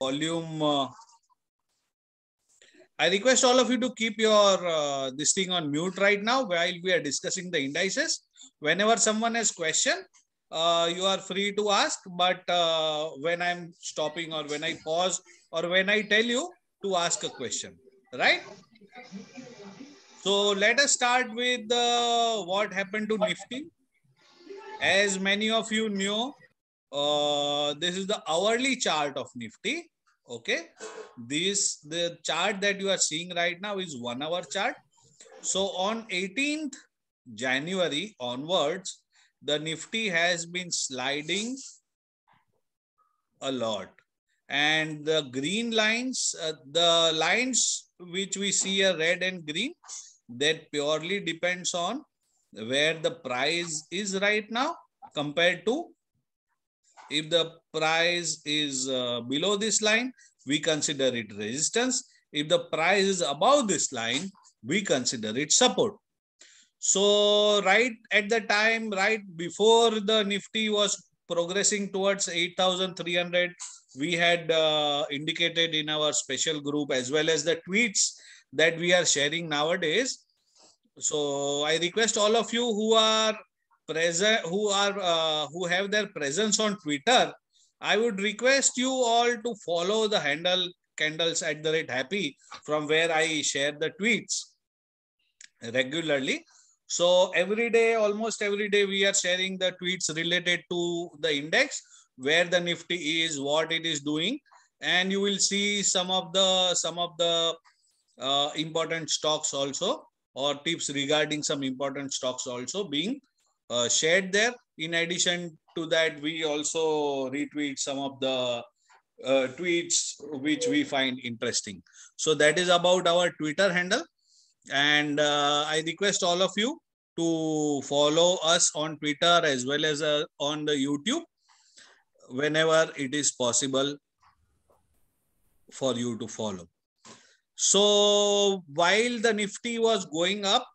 volume. I request all of you to keep your this thing on mute right now while we are discussing the indices. Whenever someone has question, you are free to ask. But when I'm stopping or when I pause or when I tell you to ask a question, right? So let us start with what happened to Nifty. As many of you know, this is the hourly chart of Nifty. Okay, the chart that you are seeing right now is 1 hour chart. So on 18th January onwards, the Nifty has been sliding a lot, and the green lines, the lines which we see are red and green, that purely depends on where the price is right now compared to. If the price is below this line, we consider it resistance. If the price is above this line, we consider it support. So right at the time, right before the Nifty was progressing towards 8,300, we had indicated in our special group as well as the tweets that we are sharing nowadays. So I request all of you who are present, who have their presence on Twitter, I would request you all to follow the handle candles@happy, from where I share the tweets regularly. So every day, almost every day, we are sharing the tweets related to the index, where the Nifty is, what it is doing, and you will see some of the important stocks also, or tips regarding some important stocks also being shared there. In addition to that, we also retweet some of the tweets which we find interesting. So that is about our Twitter handle. And I request all of you to follow us on Twitter as well as on the YouTube whenever it is possible for you to follow. So while the Nifty was going up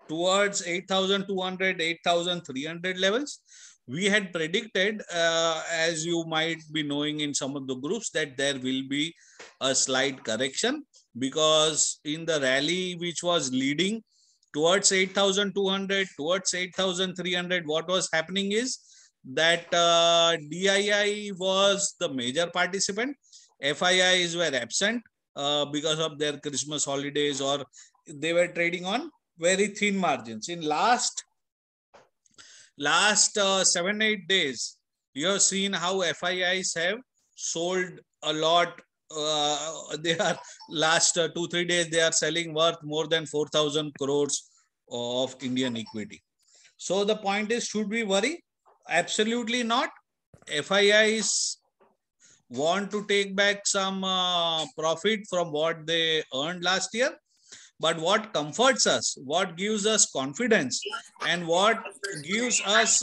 towards 8,200, 8,300 levels, we had predicted, as you might be knowing in some of the groups, that there will be a slight correction, because in the rally which was leading towards 8,200, towards 8,300, what was happening is that DII was the major participant. FIIs were absent because of their Christmas holidays, or they were trading on very thin margins. In last 7-8 days, you have seen how FIIs have sold a lot. They are last 2-3 days, they are selling worth more than 4,000 crores of Indian equity. So the point is, should we worry? Absolutely not. FIIs want to take back some profit from what they earned last year. But what comforts us, what gives us confidence, and what gives us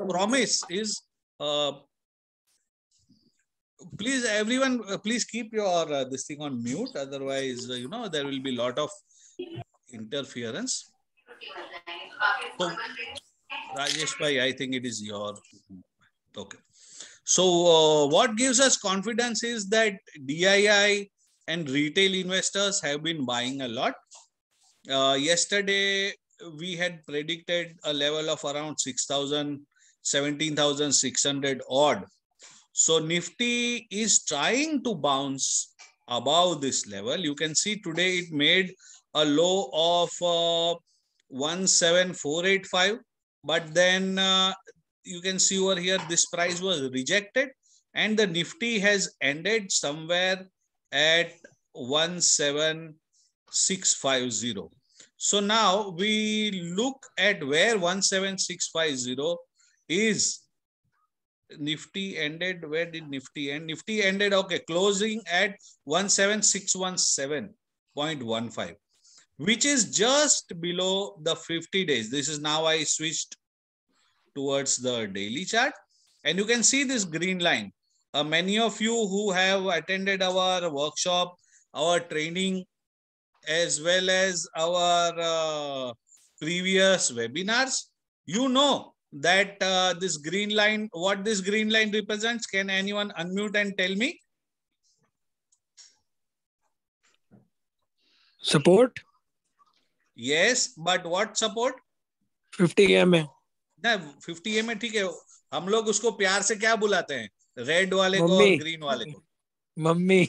promise is, please everyone, please keep your this thing on mute. Otherwise, there will be a lot of interference. So, Rajesh bhai, I think it is your. Okay. So what gives us confidence is that DII and retail investors have been buying a lot. Yesterday, we had predicted a level of around 6,000, 17,600 odd. So Nifty is trying to bounce above this level. You can see today it made a low of 17,485, but then you can see over here this price was rejected, and the Nifty has ended somewhere at 17,650. So now we look at where 17,650 is. Nifty ended, where did Nifty end? Nifty ended, okay, closing at 17,617.15, which is just below the 50 days. This is now I switched towards the daily chart, and you can see this green line. Many of you who have attended our workshop, our training, as well as our previous webinars, you know that this green line, what this green line represents? Can anyone unmute and tell me? Support? Yes, but what support? 50 EMA. ना 50 EMA ठीक है, हम लोग उसको प्यार से क्या बुलाते हैं? रेड वाले को और ग्रीन वाले को मम्मी।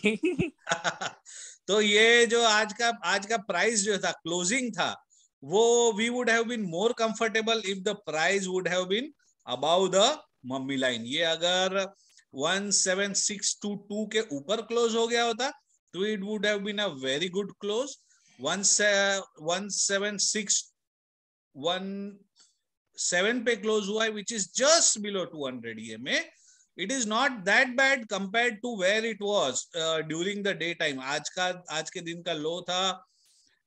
तो ये जो आज का प्राइस जो था, क्लोजिंग था, वो we would have been more comfortable if the price would have been above the mummy line. ये अगर 17622 के ऊपर क्लोज हो गया होता तो it would have been a very good close. 17617 पे क्लोज हुआ है, which is just below 200 EMA. It is not that bad compared to where it was during the daytime. आज के दिन का लो था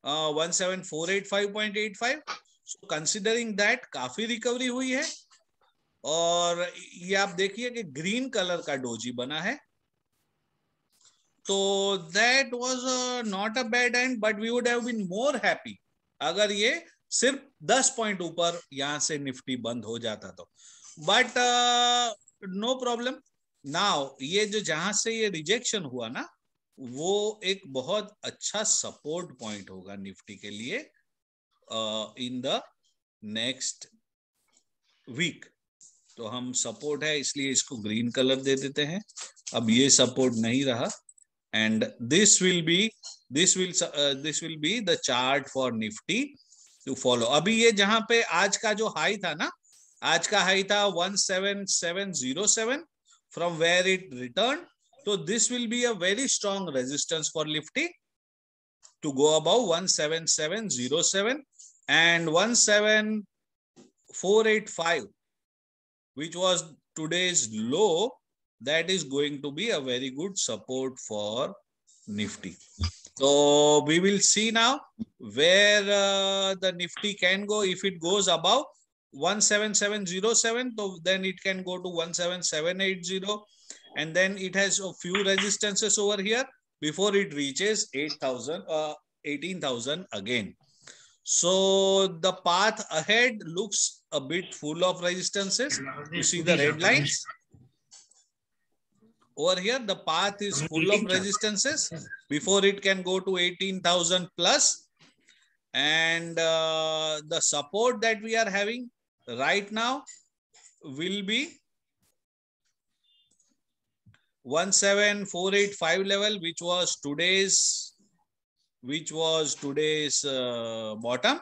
17485.85. So considering that काफी रिकवरी हुई है. और ये आप देखिए कि ग्रीन कलर का डोजी बना है. तो that was not a bad end, but we would have been more happy अगर ये सिर्फ 10 पॉइंट ऊपर यहां से निफ्टी बंद हो जाता तो. But no problem. नाउ ये जो जहां से ये रिजेक्शन हुआ ना, वो एक बहुत अच्छा सपोर्ट पॉइंट होगा निफ्टी के लिए इन द नेक्स्ट वीक. तो हम सपोर्ट है इसलिए इसको ग्रीन कलर दे देते हैं. अब ये सपोर्ट नहीं रहा, and this will be the chart for Nifty to follow. अभी ये जहां पे आज का जो हाई था ना, आज का हाई था 17707 from where it returned. So this will be a very strong resistance for Nifty to go above 17707 and 17485, which was today's low. That is going to be a very good support for Nifty. So we will see now where the Nifty can go. If it goes above 17707, so then it can go to 17780, and then it has a few resistances over here before it reaches 18,000 again. So the path ahead looks a bit full of resistances. You see the red lines over here. The path is full of resistances before it can go to 18,000 plus, and the support that we are having right now will be 17485 level, which was today's bottom.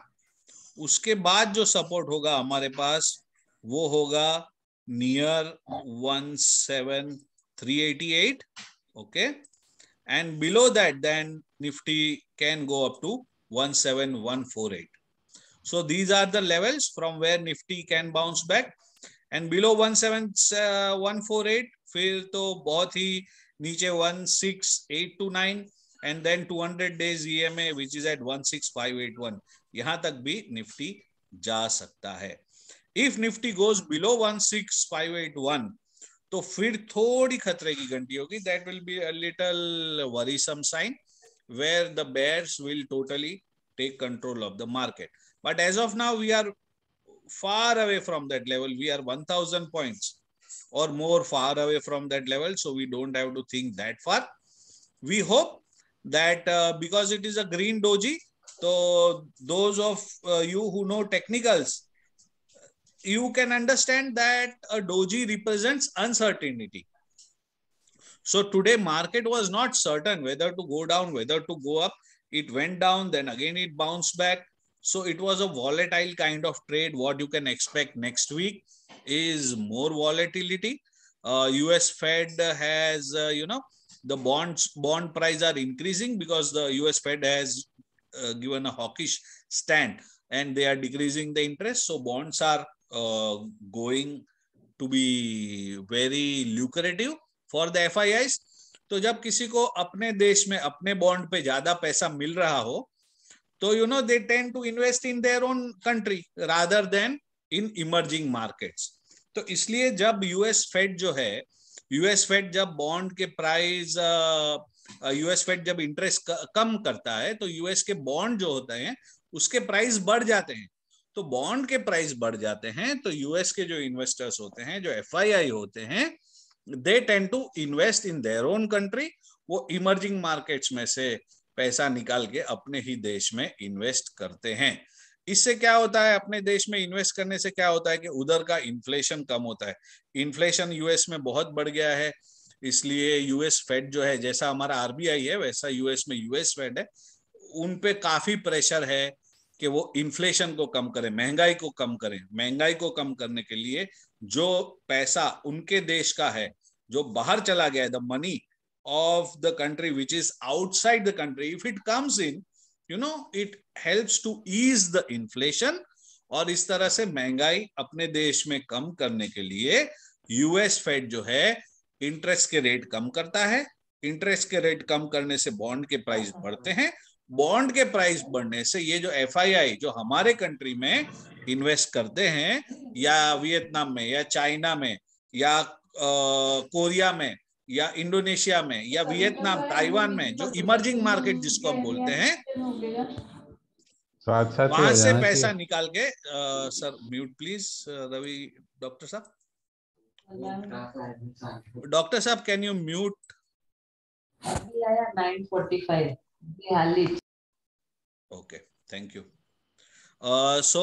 उसके बाद जो support होगा हमारे पास वो होगा near 17388. okay, and below that then Nifty can go up to 17148. So these are the levels from where Nifty can bounce back, and below 17148 फिर तो बहुत ही नीचे 16829, and then 200 days EMA which is at 16581. यहां तक भी Nifty जा सकता है. If Nifty goes below 16581 तो फिर थोड़ी खतरे की घंटी होगी. That will be a little worrisome sign where the bears will totally take control of the market. But as of now, we are far away from that level. We are 1000 points or more far away from that level. So we don't have to think that far. We hope that because it is a green doji, so those of you who know technicals, you can understand that a doji represents uncertainty. So today market was not certain whether to go down, whether to go up. It went down, then again it bounced back. So it was a volatile kind of trade. What you can expect next week is more volatility. US Fed has, the bond price are increasing because the US Fed has given a hawkish stand and they are decreasing the interest. So bonds are going to be very lucrative for the FIIs. तो जब किसी को अपने देश में अपने bond पे ज्यादा पैसा मिल रहा हो तो they tend to invest in their own country rather than in emerging markets. तो इसलिए जब यूएस फेड जो है, यूएस फेड जब बॉन्ड के प्राइस, यूएस फेड जब इंटरेस्ट कम करता है तो यूएस के बॉन्ड जो होते हैं उसके प्राइस बढ़ जाते हैं. तो बॉन्ड के प्राइस बढ़ जाते हैं, तो यूएस के जो इन्वेस्टर्स होते हैं, जो एफआईआई होते हैं, they tend to invest in their own country. वो इमर्जिंग मार्केट्स में से पैसा निकाल के अपने ही देश में इन्वेस्ट करते हैं। इससे क्या होता है, अपने देश में इन्वेस्ट करने से क्या होता है कि उधर का इन्फ्लेशन कम होता है। इन्फ्लेशन यूएस में बहुत बढ़ गया है, इसलिए यूएस फेड जो है, जैसा हमारा आरबीआई है वैसा यूएस में यूएस फेड है, उन पे काफी प्रेशर है कि वो इन्फ्लेशन को कम करें, महंगाई को कम करें। महंगाई को कम करने के लिए जो पैसा उनके देश का है जो बाहर चला गया है, the money of the country which is outside the country, if it comes in, it helps to ease the inflation। और इस तरह से महंगाई अपने देश में कम करने के लिए यूएस फेड जो है इंटरेस्ट के रेट कम करता है। इंटरेस्ट के रेट कम करने से बॉन्ड के प्राइस बढ़ते हैं। बॉन्ड के प्राइस बढ़ने से ये जो एफआईआई जो हमारे कंट्री में इन्वेस्ट करते हैं, या वियतनाम में, या चाइना में, या कोरिया में, या इंडोनेशिया में, या वियतनाम, ताइवान में, जो इमर्जिंग मार्केट जिसको हम बोलते हैं, वहां से पैसा निकाल के sir mute please Ravi, doctor साहब, डॉक्टर साहब कैन यू म्यूट। अभी आया 9:45 ओके, थैंक यू। सो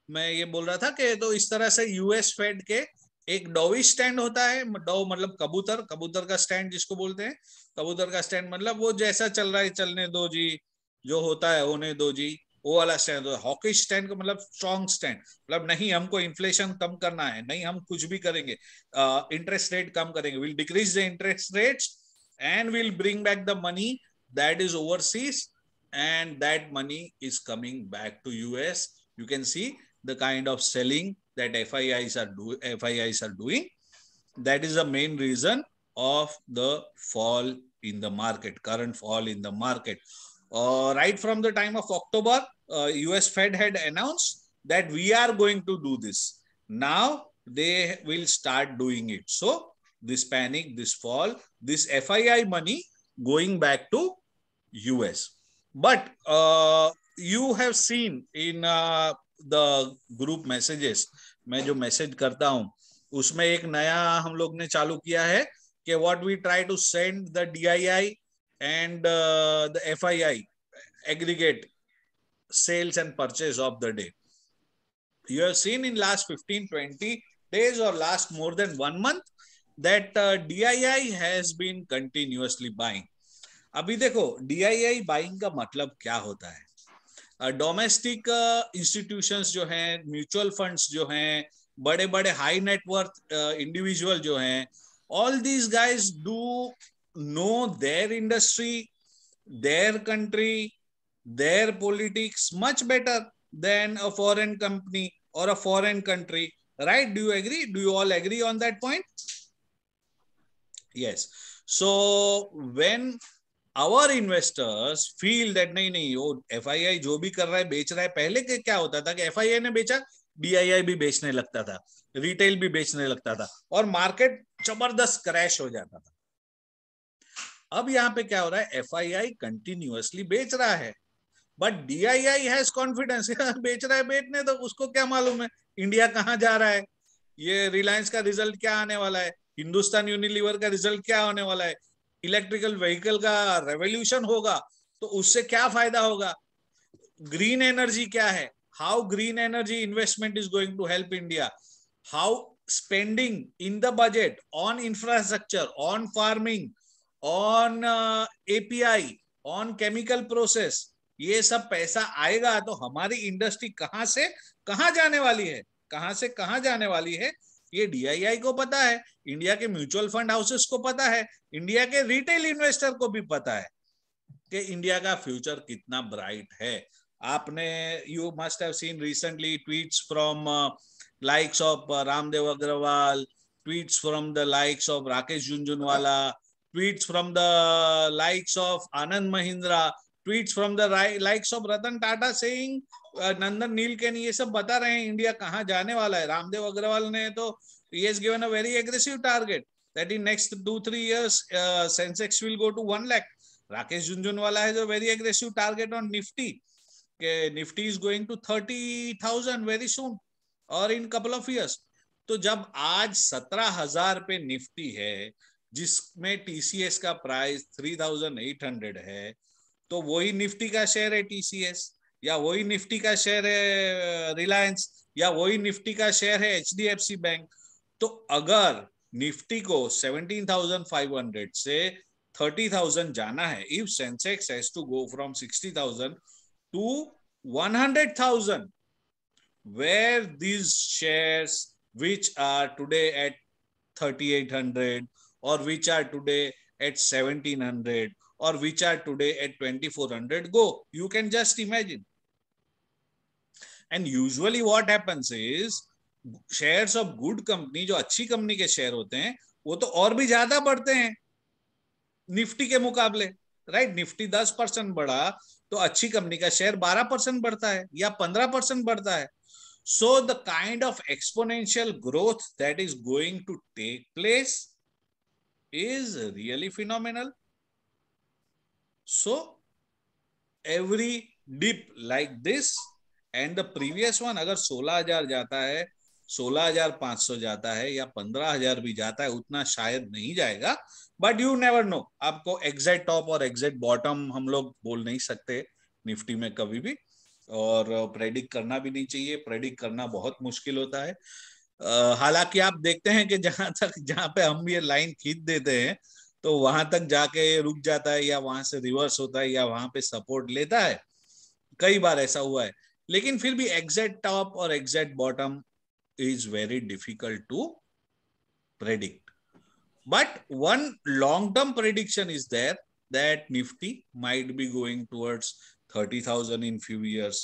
मैं ये बोल रहा था कि तो इस तरह से यूएस फेड के एक डोविश स्टैंड होता है। डो मतलब कबूतर, कबूतर का स्टैंड जिसको बोलते हैं। कबूतर का स्टैंड मतलब वो जैसा चल रहा है चलने दो जी, जो होता है होने दो जी, वो वाला स्टैंड। हॉकिश स्टैंड का मतलब स्ट्रॉन्ग स्टैंड, मतलब नहीं हमको इन्फ्लेशन कम करना है, नहीं हम कुछ भी करेंगे, इंटरेस्ट रेट कम करेंगे, will decrease the interest rates and will bring back the money that is overseas, and that money is coming back to US. You can see the kind of selling that FIIs are doing. That is the main reason of the fall in the market, current fall in the market. Right from the time of October, US Fed had announced that we are going to do this. Now they will start doing it. So this panic, this fall, this FII money going back to US. But you have seen in the group messages, मैं जो message करता हूं उसमें एक नया हम लोग ने चालू किया है कि what we try to send the DII and the FII aggregate sales and purchase of the day. You have seen in last 15-20 days or last more than 1 month that DII has been continuously buying. अभी देखो DII buying का मतलब क्या होता है। Domestic institutions जो हैं, mutual funds जो हैं, बड़े बड़े हाई नेटवर्थ इंडिविजुअल जो हैं, all these guys do know their industry, their country, their politics much better than a foreign company और a foreign country, right? Do you agree? Do you all agree on that point? Yes. So when our investors feel that नहीं वो FII जो भी कर रहा है बेच रहा है। पहले के क्या होता था कि FII ने बेचा, DII भी बेचने लगता था, रिटेल भी बेचने लगता था और मार्केट जबरदस्त क्रैश हो जाता था। अब यहाँ पे क्या हो रहा है, FII कंटिन्यूअसली बेच रहा है, बट DII हैज कॉन्फिडेंस, बेच रहा है बेचने तो, उसको क्या मालूम है इंडिया कहाँ जा रहा है, ये रिलायंस का रिजल्ट क्या आने वाला है, हिंदुस्तान यूनिलीवर का रिजल्ट क्या होने वाला है, इलेक्ट्रिकल व्हीकल का रेवोल्यूशन होगा तो उससे क्या फायदा होगा, ग्रीन एनर्जी क्या है, how green energy investment is going to help India, how spending in the budget on infrastructure, on farming, on API, on chemical process, ये सब पैसा आएगा तो हमारी इंडस्ट्री कहां से कहां जाने वाली है, कहां से कहां जाने वाली है, ये DII को पता है, इंडिया के म्यूचुअल फंड हाउसेस को पता है, इंडिया के रिटेल इन्वेस्टर को भी पता है कि इंडिया का फ्यूचर कितना ब्राइट है। आपने you must have seen recently tweets from likes of Ramdev Agrawal, tweets from the likes of Rakesh Jhunjhunwala, tweets from the likes of Anand Mahindra, tweets from the likes of Ratan Tata saying नंदन नीलकेनी, ये सब बता रहे हैं India कहां जाने वाला है। रामदेव अग्रवाल ने तो he has given a very aggressive target that in next 2-3 years Sensex will go to 1 lakh. Rakesh Jhunjhunwala has a very aggressive target on Nifty. कि Nifty is going to 30,000 very soon और in couple of years. तो जब आज 17,000 पे Nifty है, जिसमें TCS का price 3,800 है, तो वही निफ्टी का शेयर है टीसीएस, या वही निफ्टी का शेयर है रिलायंस, या वही निफ्टी का शेयर है एचडीएफसी बैंक। तो अगर निफ्टी को 17,500 से 30,000 जाना है, if Sensex has to go from 60,000 to 100,000, where these shares which are today at 3,800 or which are today at 1,700 or which are today at 2,400 go, you can just imagine. And usually what happens is shares of good company, जो अच्छी company के share होते हैं, वो तो और भी ज्यादा बढ़ते हैं निफ्टी के मुकाबले, राइट? निफ्टी 10% बढ़ा तो अच्छी कंपनी का शेयर 12% बढ़ता है या 15% बढ़ता है. So the kind of exponential growth that is going to take place is really phenomenal. So every dip like this and the previous one, अगर 16,000 जाता है, 16,500 जाता है या 15,000 भी जाता है, उतना शायद नहीं जाएगा, बट यू नेवर नो. आपको एग्जैक्ट टॉप और एग्जैक्ट बॉटम हम लोग बोल नहीं सकते निफ्टी में कभी भी, और प्रेडिक्ट करना भी नहीं चाहिए. प्रेडिक्ट करना बहुत मुश्किल होता है. हालांकि आप देखते हैं कि जहां पे हम ये लाइन खींच देते हैं तो वहां तक जाके रुक जाता है, या वहां से रिवर्स होता है, या वहां पे सपोर्ट लेता है. कई बार ऐसा हुआ है, लेकिन फिर भी एग्जैक्ट टॉप और exact bottom is very difficult to predict. But one long-term prediction is there that Nifty might be going towards 30,000 in few years.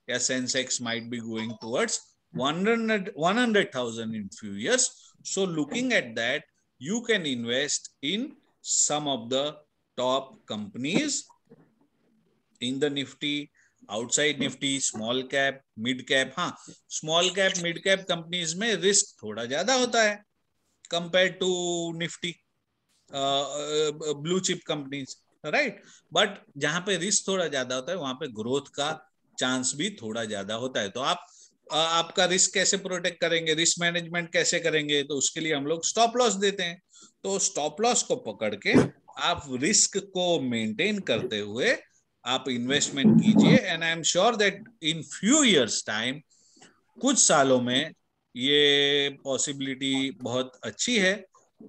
Yeah, Sensex might be going towards 100,000 in few years. So looking at that, you can invest in some of the top companies in the Nifty. Outside Nifty, small cap, mid cap. हाँ, small cap mid cap companies में risk थोड़ा ज्यादा होता है compare to Nifty blue chip companies, right? But जहां पे risk थोड़ा ज्यादा होता है वहां पे ग्रोथ का चांस भी थोड़ा ज्यादा होता है. तो आप आपका रिस्क कैसे प्रोटेक्ट करेंगे, रिस्क मैनेजमेंट कैसे करेंगे? तो उसके लिए हम लोग स्टॉप लॉस देते हैं. तो स्टॉप लॉस को पकड़ के आप रिस्क को मेंटेन करते हुए आप इन्वेस्टमेंट कीजिए. And I am sure that in few years time, कुछ सालों में, ये पॉसिबिलिटी बहुत अच्छी है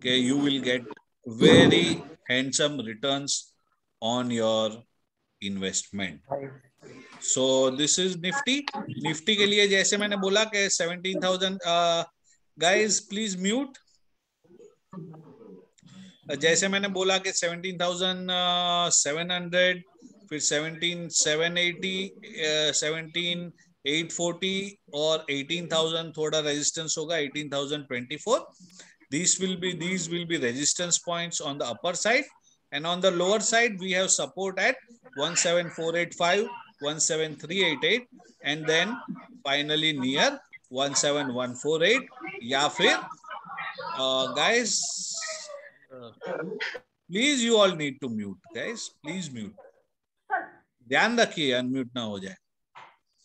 कि you will get very handsome returns on your investment. So this is Nifty. Nifty के लिए जैसे मैंने बोला कि 17,000, गाइज प्लीज म्यूट. जैसे मैंने बोला कि 17,700, फिर 17,780, 17,840 और 18,000 थोड़ा रेजिस्टेंस होगा, 18,024. These will be resistance points on the upper side, and on the lower side we have support at 17,485, 17,388, and then finally near 17,148. या फिर guys, please you all need to mute guys, please mute. ध्यान रखिए unmute ना हो जाए.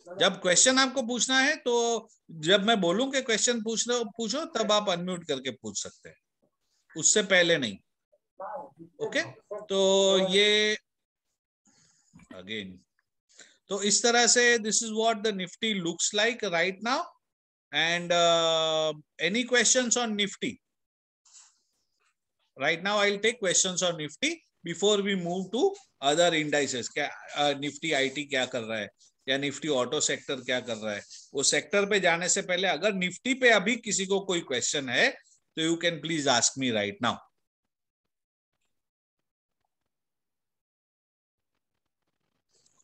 जब question आपको पूछना है तो जब मैं बोलूं कि क्वेश्चन पूछो तब आप अनम्यूट करके पूछ सकते हैं, उससे पहले नहीं. ओके, तो ये अगेन, तो इस तरह से this is what the Nifty looks like right now. And any questions on Nifty? Right now I'll take questions on Nifty before we move to other indices. क्या निफ्टी आईटी क्या कर रहा है, या निफ्टी ऑटो सेक्टर क्या कर रहा है? वो सेक्टर पे जाने से पहले अगर निफ्टी पे अभी किसी को कोई क्वेश्चन है तो you can please ask me right now.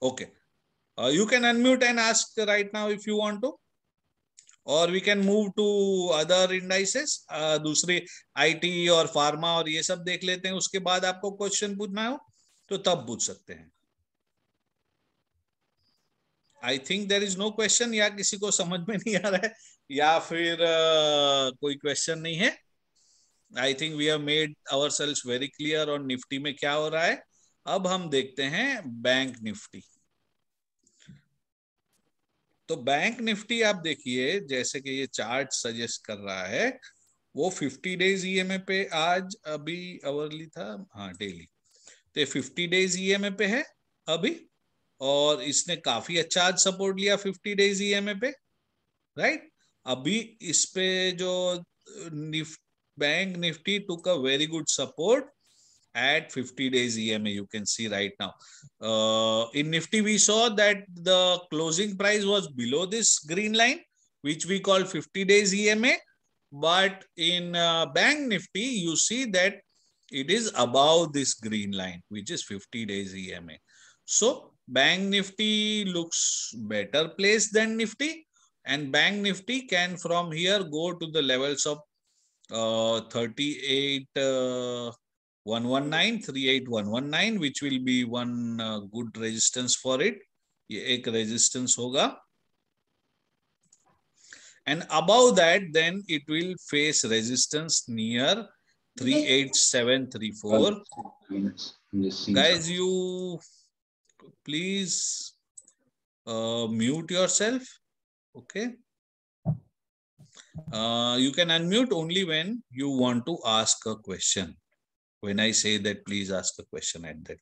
Okay, you can unmute and ask right now if you want to, or we can move to other indices. दूसरी आईटी और फार्मा और ये सब देख लेते हैं, उसके बाद आपको क्वेश्चन पूछना हो तो तब पूछ सकते हैं. I think there is no question, या किसी को समझ में नहीं आ रहा है, या फिर कोई क्वेश्चन नहीं है. I think we have made ourselves very clear on Nifty में क्या हो रहा है. अब हम देखते हैं बैंक निफ्टी. तो बैंक निफ्टी आप देखिए, जैसे कि ये चार्ट सजेस्ट कर रहा है, वो 50 डेज ईएमए पे आज अभी अवरली था, हाँ डेली, तो 50 डेज ईएमए पे है अभी, और इसने काफी अच्छा आज सपोर्ट लिया 50 डेज ईएमए पे, राइट। अभी इस पे जो bank Nifty took a very good support at 50 days EMA, you can see right now. In Nifty, we saw that the closing price was below this green line, which we call 50 days EMA. But in Bank Nifty, you see that it is above this green line, which is 50 days EMA. So Bank Nifty looks better placed than Nifty, and Bank Nifty can from here go to the levels of 38 119 38119, which will be one good resistance for it. ये एक resistance होगा, and above that then it will face resistance near 38734. Guys, you please mute yourself. Okay, you can unmute only when you want to ask a question. When I say that, please ask a question at that.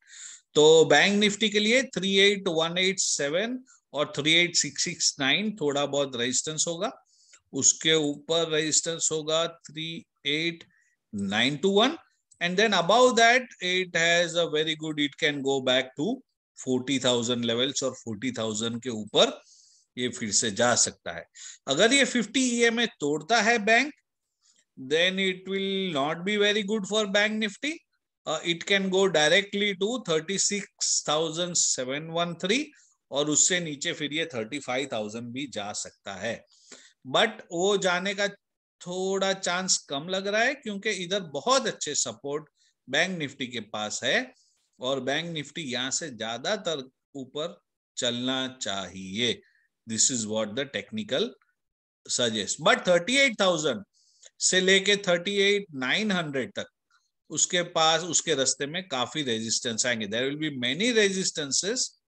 तो bank Nifty के लिए 38187 और 38669 थोड़ा बहुत resistance होगा, उसके ऊपर resistance होगा 38921, and then above that it has a very good, it can go back to 40,000 levels, और 40,000 के ऊपर ये फिर से जा सकता है। अगर ये 50 EMA तोड़ता है bank, then it will not be very good for Bank Nifty. It can go directly to 36,713, और उससे नीचे फिर ये 35,000 भी जा सकता है, बट वो जाने का थोड़ा चांस कम लग रहा है, क्योंकि इधर बहुत अच्छे सपोर्ट बैंक निफ्टी के पास है, और बैंक निफ्टी यहां से ज्यादातर ऊपर चलना चाहिए. This is what the technical suggest. But 38,000 से लेके 38,900 तक उसके पास, उसके रास्ते में काफी रेजिस्टेंस आएंगे. There will be many resistances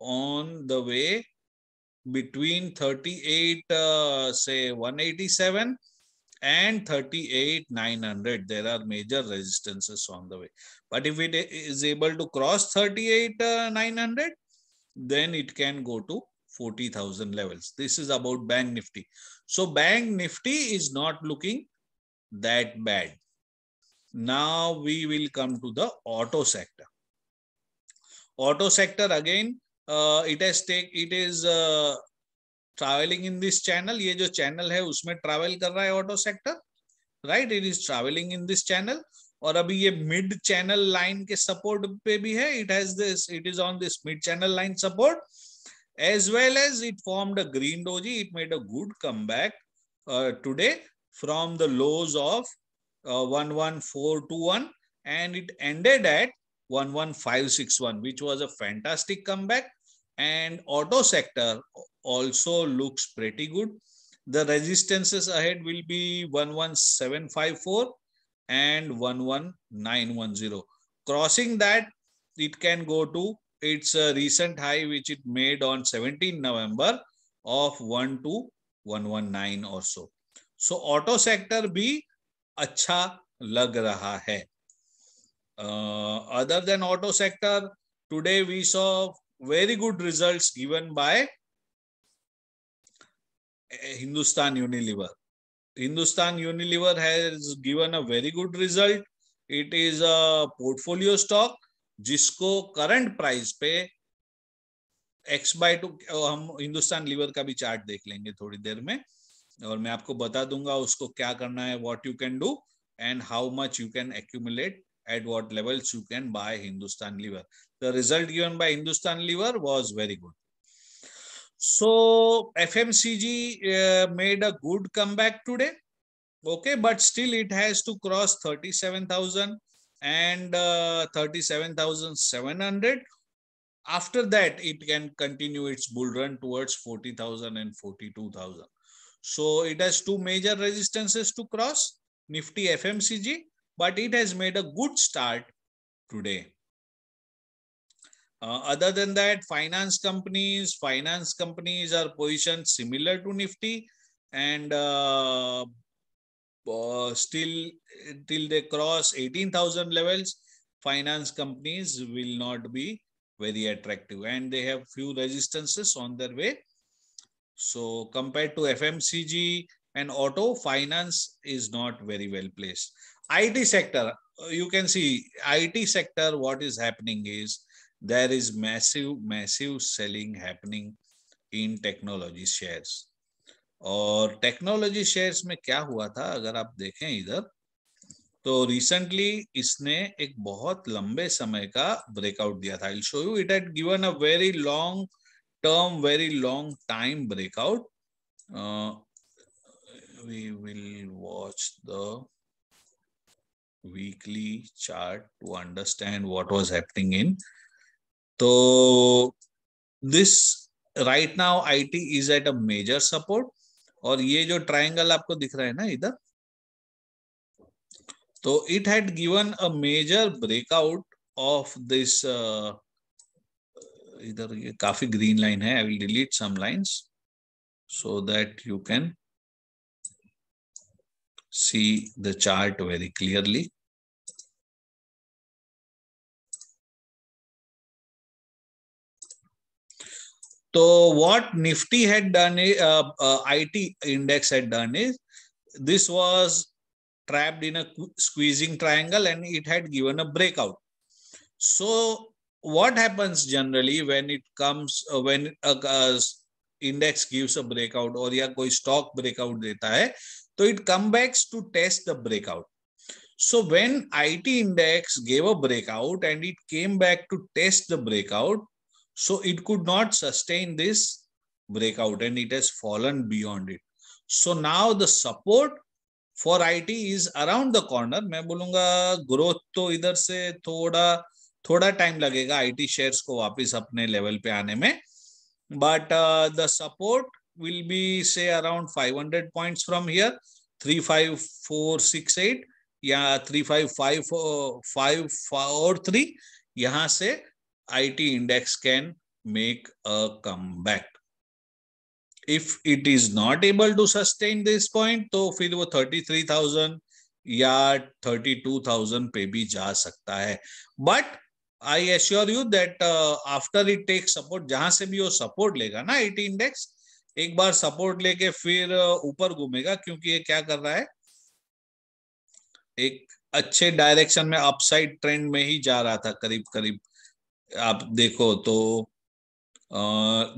on the way between 38 say 187 and 38,900. There are major resistances on the way, but if it is able to cross 38,900, then it can go to 40,000 levels. This is about Bank Nifty. So Bank Nifty is not looking that bad. Now we will come to the auto sector. Auto sector again, it is traveling in this channel. ये जो channel है उसमें travel कर रहा है auto sector, right? It is traveling in this channel, और अभी ये mid channel line के support पे भी है. It has this, it is on this mid channel line support, as well as it formed a green doji. It made a good comeback today from the lows of 11421, and it ended at 11561, which was a fantastic comeback. And auto sector also looks pretty good. The resistances ahead will be 11754 and 11910. Crossing that, it can go to its recent high, which it made on 17 November of 12119 or so. So auto sector भी अच्छा लग रहा है. Other than auto sector, today we saw very good results given by Hindustan Unilever. Hindustan Unilever has given a very good result. It is a portfolio stock जिसको current price पे x/2, हम Hindustan liver का भी chart देख लेंगे थोड़ी देर में, और मैं आपको बता दूंगा उसको क्या करना है, what you can do and how much you can accumulate, at what levels you can buy Hindustan Lever. The result given by Hindustan Lever was very good. So FMCG made a good comeback today. Okay, but still it has to cross 37,000 and 37,700. After that, it can continue its bull run towards 40,000 and 42,000. So it has two major resistances to cross, Nifty FMCG, but it has made a good start today. Other than that, finance companies are positioned similar to Nifty, and still till they cross 18,000 levels, finance companies will not be very attractive, and they have few resistances on their way. So compared to FMCG and auto, finance is not very well placed. IT sector, you can see IT sector, what is happening is there is massive selling happening in technology shares. और technology shares में क्या हुआ था, अगर आप देखें इधर, तो रिसेंटली इसने एक बहुत लंबे समय का ब्रेकआउट दिया था. I'll show you. It had given a very long term, very long time breakout. We will watch the weekly chart to understand what was happening in. So this right now IT is at a major support, और ये जो triangle आपको दिख रहा है ना इधर, तो it had given a major breakout of this. इधर ये काफी ग्रीन लाइन है. I will delete some lines so that you can see the chart very clearly. So what Nifty had done, IT index had done is, this was trapped in a squeezing triangle and it had given a breakout. So what happens generally when it comes, when a index gives a breakout or या कोई stock breakout देता है, तो it comes back to test the breakout. So when IT index gave a breakout and it came back to test the breakout, so it could not sustain this breakout and it has fallen beyond it. So now the support for IT is around the corner. मैं बोलूंगा growth तो इधर से थोड़ा time लगेगा IT shares को वापस अपने लेवल पे आने में, but the support will be say around 500 points from here, 35468 या 35543. यहाँ से IT index can make a comeback. If it is not able to sustain this point, तो फिर वो 33,000 या 32,000 पे भी जा सकता है. But I assure you that after it takes support, जहां से भी वो support लेगा ना IT index, एक बार support लेके फिर ऊपर घूमेगा, क्योंकि ये क्या कर रहा है, एक अच्छे डायरेक्शन में अपसाइड ट्रेंड में ही जा रहा था. करीब करीब आप देखो तो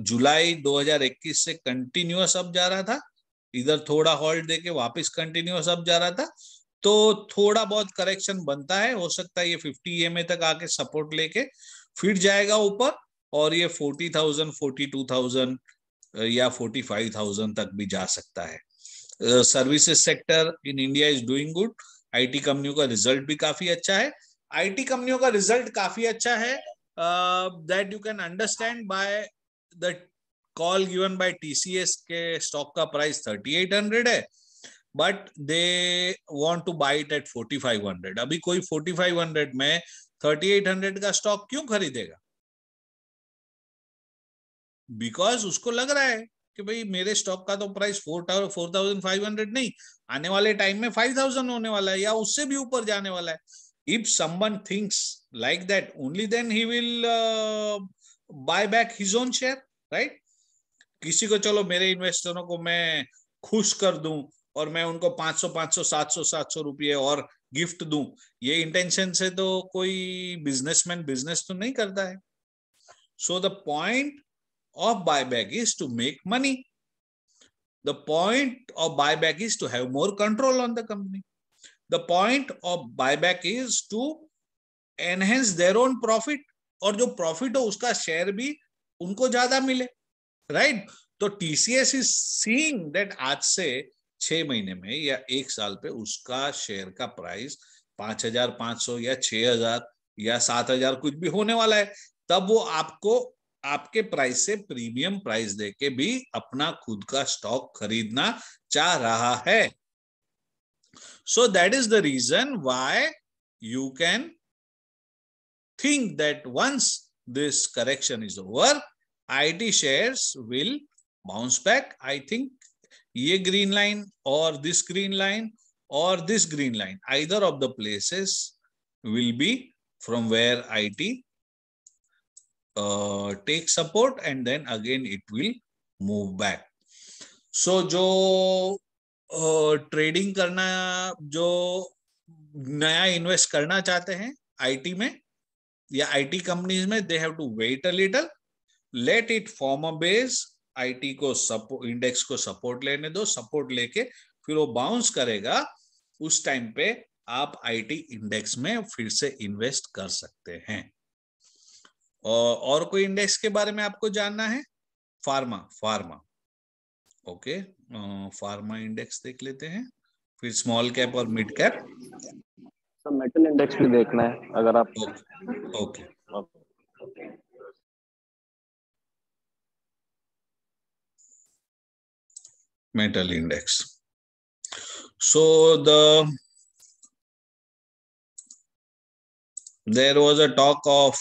जुलाई 2021 से कंटिन्यूअस अप जा रहा था, इधर थोड़ा होल्ड देके वापस कंटिन्यूअस अप जा रहा था. तो थोड़ा बहुत करेक्शन बनता है, हो सकता है ये 50 EMA तक आके सपोर्ट लेके फिर जाएगा ऊपर, और ये 40,000, 42,000 या 45,000 तक भी जा सकता है. Services sector in India is doing good. IT कंपनियों का रिजल्ट भी काफी अच्छा है. आईटी कंपनियों का रिजल्ट काफी अच्छा है, that you can understand by the call given by TCS के स्टॉक का प्राइस 3800 है, but they want to buy it at 4500. अभी कोई 4500 में 3800 का स्टॉक क्यों खरीदेगा? बिकॉज उसको लग रहा है कि भाई मेरे स्टॉक का तो प्राइस 4500 नहीं, आने वाले टाइम में 5000 होने वाला है या उससे भी ऊपर जाने वाला है. If someone thinks like that, only then he will buy back his own share, right? किसी को चलो मेरे इन्वेस्टरों को मैं खुश कर दूं और मैं उनको 500, 700 रुपये और गिफ्ट दूं, ये इंटेंशन से तो कोई बिजनेसमैन बिजनेस तो नहीं करता है. So the point of buyback is to make money. The point of buyback is to have more control on the company. The point of buyback is to enhance their own profit, और जो profit हो उसका share भी उनको ज्यादा मिले, right? तो TCS is seeing that आज से 6 महीने में या 1 साल पे उसका शेयर का प्राइस 5,500 या 6,000 या 7,000 कुछ भी होने वाला है. तब वो आपको आपके प्राइस से प्रीमियम प्राइस देके भी अपना खुद का स्टॉक खरीदना चाह रहा है. So that is the reason why you can think that once this correction is over, IT shares will bounce back. I think ये green line or this green line or this green line, either of the places will be from where IT takes support, and then again it will move back. So जो trading करना, जो नया invest करना चाहते हैं IT में या IT companies में, they have to wait a little, let it form a base, IT को सपोर्ट, इंडेक्स को सपोर्ट लेने दो, सपोर्ट लेके फिर वो बाउंस करेगा, उस टाइम पे आप आईटी इंडेक्स में फिर से इन्वेस्ट कर सकते हैं। और कोई इंडेक्स के बारे में आपको जानना है? फार्मा ओके, फार्मा इंडेक्स देख लेते हैं, फिर स्मॉल कैप और mid cap. Sir metal index भी देखना है अगर आप। Okay metal index. So there was a talk of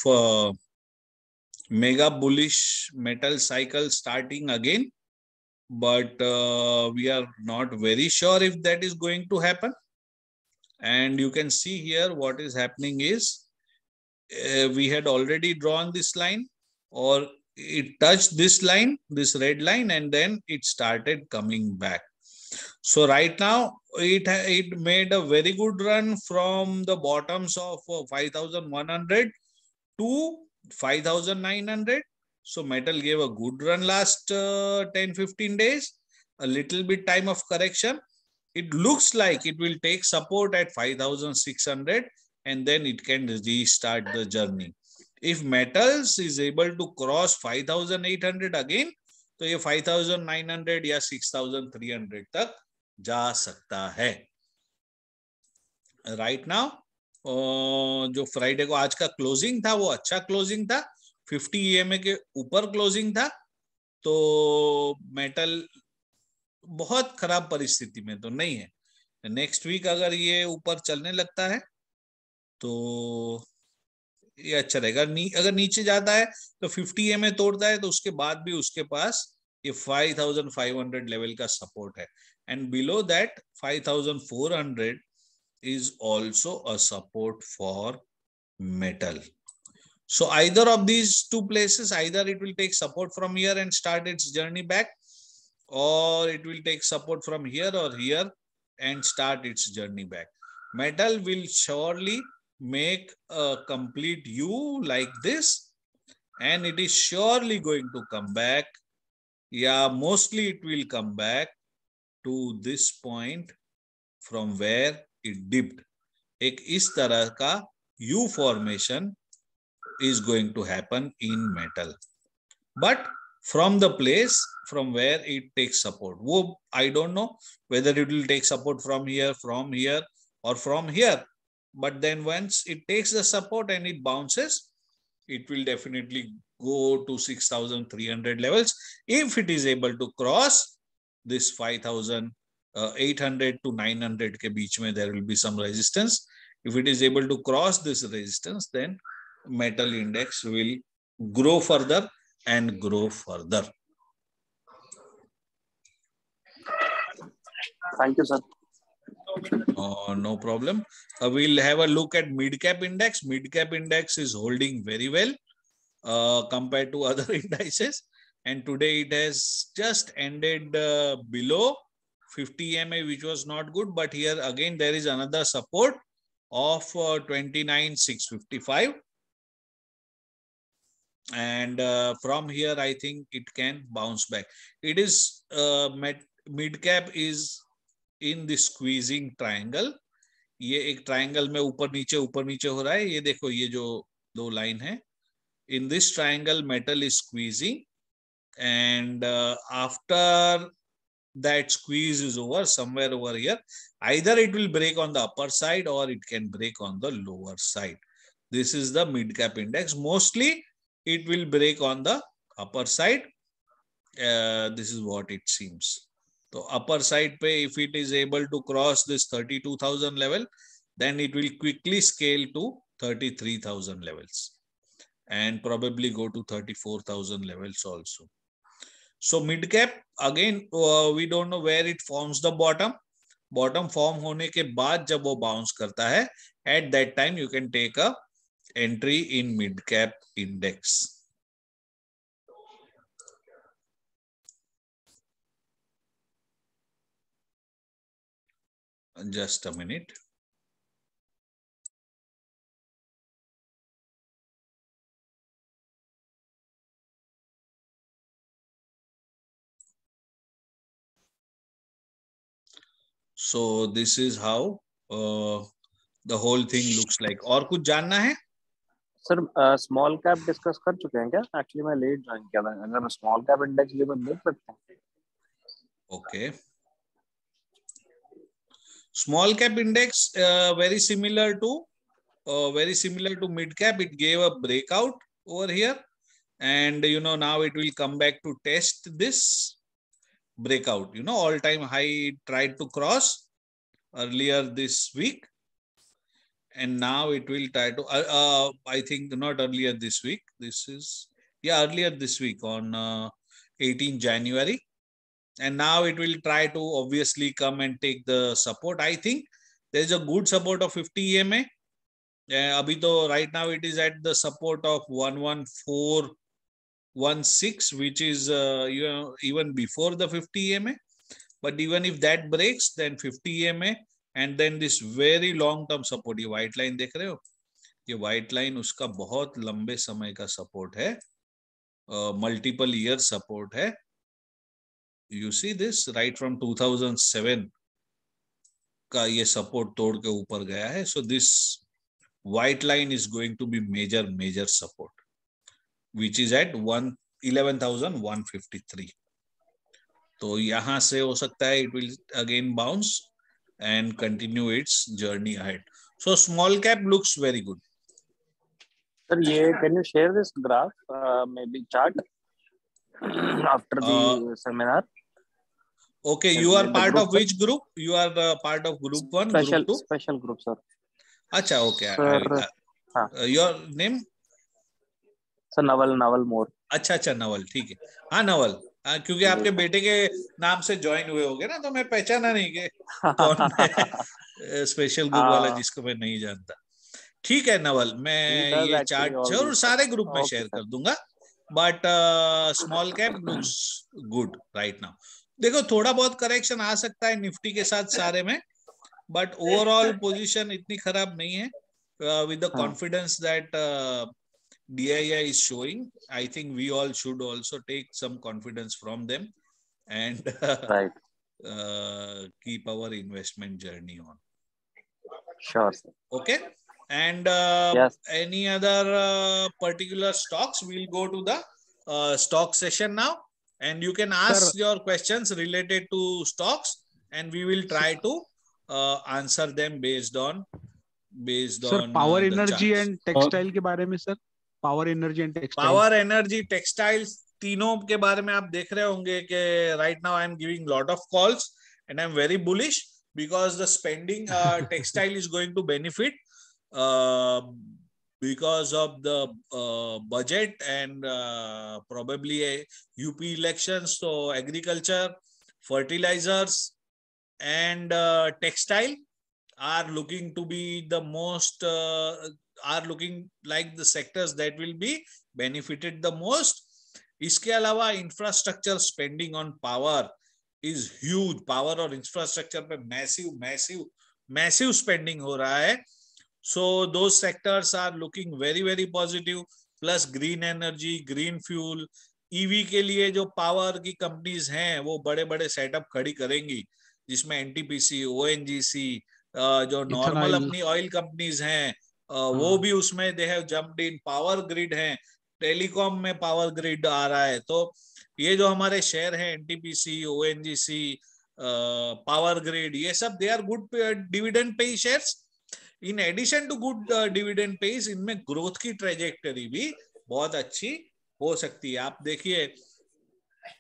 mega bullish metal cycle starting again, but we are not very sure if that is going to happen. And you can see here what is happening is we had already drawn this line, or it touched this line, this red line, and then it started coming back. So right now it made a very good run from the bottoms of 5,100 to 5,900. So metal gave a good run last 10-15 days, a little bit time of correction. It looks like it will take support at 5,600 and then it can restart the journey. If metals is able to cross 5,800 again, तो ये 5,900 या 6,300 तक जा सकता है। Right now जो Friday को आज का क्लोजिंग था वो अच्छा क्लोजिंग था, 50 EMA के ऊपर क्लोजिंग था, तो मेटल बहुत खराब परिस्थिति में तो नहीं है। नेक्स्ट वीक अगर ये ऊपर चलने लगता है तो ये अच्छा रहेगा। अगर नीचे जाता है तो 50 EMA तोड़ता है तो उसके बाद भी उसके पास ये 5,500 लेवल का सपोर्ट है, and below that 5,400 is also a support for metal. So either of these two places, either it will take support from here and start its journey back, or it will take support from here or here and start its journey back. Metal will surely make a complete U like this, and it is surely going to come back. Yeah, mostly it will come back to this point from where it dipped. एक इस तरह का U formation is going to happen in metal, but from the place from where it takes support, वो I don't know whether it will take support from here or from here, but then once it takes the support and it bounces, it will definitely go to 6,300 levels. If it is able to cross this 5,800 to 900 के बीच में, there will be some resistance. If it is able to cross this resistance, then metal index will grow further and grow further. Thank you, sir. No problem. We'll have a look at mid cap index. Mid cap index is holding very well compared to other indices, and today it has just ended below 50 EMA, which was not good, but here again there is another support of 29,655, and from here I think it can bounce back. It is mid cap is in the squeezing triangle. ये एक triangle में ऊपर नीचे हो रहा है, ये देखो ये जो दो लाइन है, in this triangle metal is squeezing, and after that squeeze is over, somewhere over here, either it will break on the upper side or it can break on the lower side. This is the mid cap index. Mostly it will break on the upper side. This is what it seems. So upper side pe, if it is able to cross this 32,000 level, then it will quickly scale to 33,000 levels. and probably go to 34,000 levels also. So mid cap again, we don't know where it forms the bottom. Bottom form होने के बाद जब वो bounce करता है, at that time you can take a entry in mid cap index. Just a minute. So this is how the whole thing looks like. और कुछ जानना है? सर स्मॉल कैप डिस्कस कर चुके हैं क्या? एक्चुअली मैं लेट ज्वाइन किया था, अगर स्मॉल कैप इंडेक्स लेवल देख सकते हैं. Okay. Small cap index very similar to mid cap. It gave a breakout over here, and now it will come back to test this breakout. All time high it tried to cross earlier this week, and now it will try to I think not earlier this week. This is earlier this week on 18 January. And now it will try to obviously come and take the support. I think there is a good support of 50 EMA. Abhi to right now it is at the support of 11416, which is even before the 50 EMA. But even if that breaks, then 50 EMA and then this very long term support. ये white line देख रहे हो? ये white line उसका बहुत लंबे समय का support है, multiple year support है. You see this right from 2007 का ये support तोड़ के ऊपर गया है. So this white line is going to be major support, which is at 11,153. तो यहाँ से हो सकता है it will again bounce and continue its journey ahead. So small cap looks very good. Sir, can you share this graph, maybe chart after the seminar? Okay, you are part of which group? You are part of group 1, group 2? Special group, sir. Acha, okay. Sir, your name? Sir, Naval Moore. अच्छा, नवल, ठीक है. हाँ नवल, क्योंकि आपके बेटे के नाम से ज्वाइन हुए होगे ना, तो मैं पहचाना नहीं कि कौन है स्पेशल ग्रुप वाला जिसको मैं नहीं जानता. ठीक है नवल, मैं ये चार्ट जरूर सारे ग्रुप में शेयर कर दूंगा. But small cap looks good right now. देखो थोड़ा बहुत करेक्शन आ सकता है निफ्टी के साथ सारे में, बट ओवरऑल पोजीशन इतनी खराब नहीं है. With the confidence that DII is showing, I think we all should also take some confidence from them and right. Keep our investment journey on. Sure, sir. Okay. And yes. Any other particular stocks? We'll go to the stock session now, and you can ask your questions related to stocks, and we will try to answer them based on power energy and textile के बारे में sir. Power energy and textile. Power energy textiles तीनों के बारे में आप देख रहे होंगे कि right now I am giving lot of calls and I am very bullish because the spending textile is going to benefit because of the budget and probably a UP elections. So agriculture, fertilizers and textile are looking to be the most are looking like the sectors that will be benefited the most. इसके अलावा infrastructure spending on power is huge. Power और infrastructure पे massive spending हो रहा है. So those sectors are looking very positive. Plus green energy, green fuel, EV के लिए जो power की companies हैं वो बड़े setup खड़ी करेंगी, जिसमें NTPC, ONGC, जो normal अपनी oil companies हैं वो भी उसमें they have jumped in. Power grid है, टेलीकॉम में पावर ग्रिड आ रहा है. तो ये जो हमारे शेयर हैं एनटीपीसी, ओएनजीसी, पावर ग्रिड, ये सब they are good dividend pay shares. In addition to good dividend pays, इनमें ग्रोथ की ट्रेजेक्टरी भी बहुत अच्छी हो सकती है. आप देखिए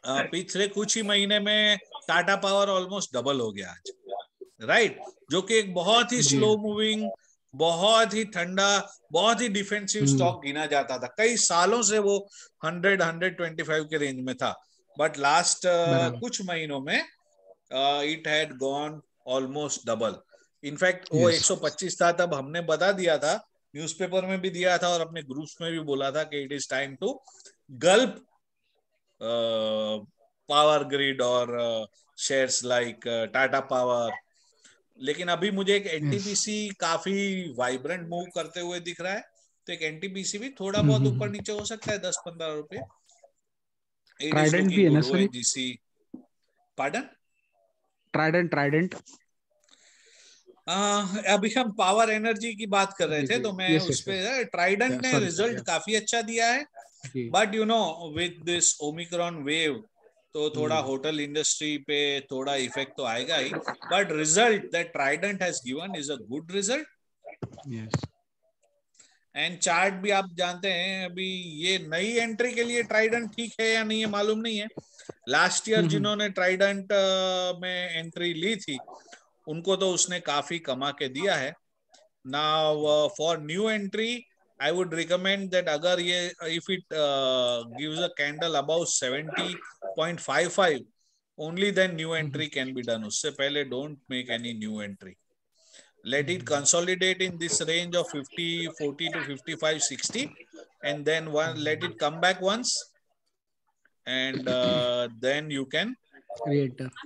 पिछले कुछ ही महीने में टाटा पावर ऑलमोस्ट डबल हो गया आज, राइट? जो कि एक बहुत ही स्लो मूविंग बहुत ही ठंडा, बहुत ही डिफेंसिव स्टॉक गिना जाता था, कई सालों से वो 100-125 के रेंज में था, बट लास्ट कुछ महीनों में it had gone almost double. In fact वो 125 था, तब हमने बता दिया था, न्यूज़पेपर में भी दिया था और अपने ग्रुप्स में भी बोला था कि it is time to gulp power grid और शेयर्स लाइक टाटा पावर। लेकिन अभी मुझे एक एनटीपीसी काफी वाइब्रेंट मूव करते हुए दिख रहा है, तो एक एनटीपीसी भी थोड़ा बहुत ऊपर नीचे हो सकता है, 10-15 रुपए। ट्राइडेंट भी है ना सर? ओएनजीसी, पार्डन, ट्राइडेंट अभी हम पावर एनर्जी की बात कर रहे थे, तो मैं उस पे, ट्राइडेंट ने रिजल्ट काफी अच्छा दिया है, but you know with this Omicron wave तो थोड़ा होटल इंडस्ट्री पे थोड़ा इफेक्ट तो आएगा ही, but result that Trident has given is a good result. And chart भी आप जानते हैं, अभी ये नई एंट्री के लिए ट्राइडेंट ठीक है या नहीं है मालूम नहीं है। लास्ट ईयर जिन्होंने ट्राइडेंट में एंट्री ली थी उनको तो उसने काफी कमा के दिया है। Now for new entry I would recommend that अगर ये if it gives a candle above 70.55 only then new entry can be done. उससे पहले don't make any new entry. Let it consolidate in this range of 50-40 to 55-60 and then let it come back once and then you can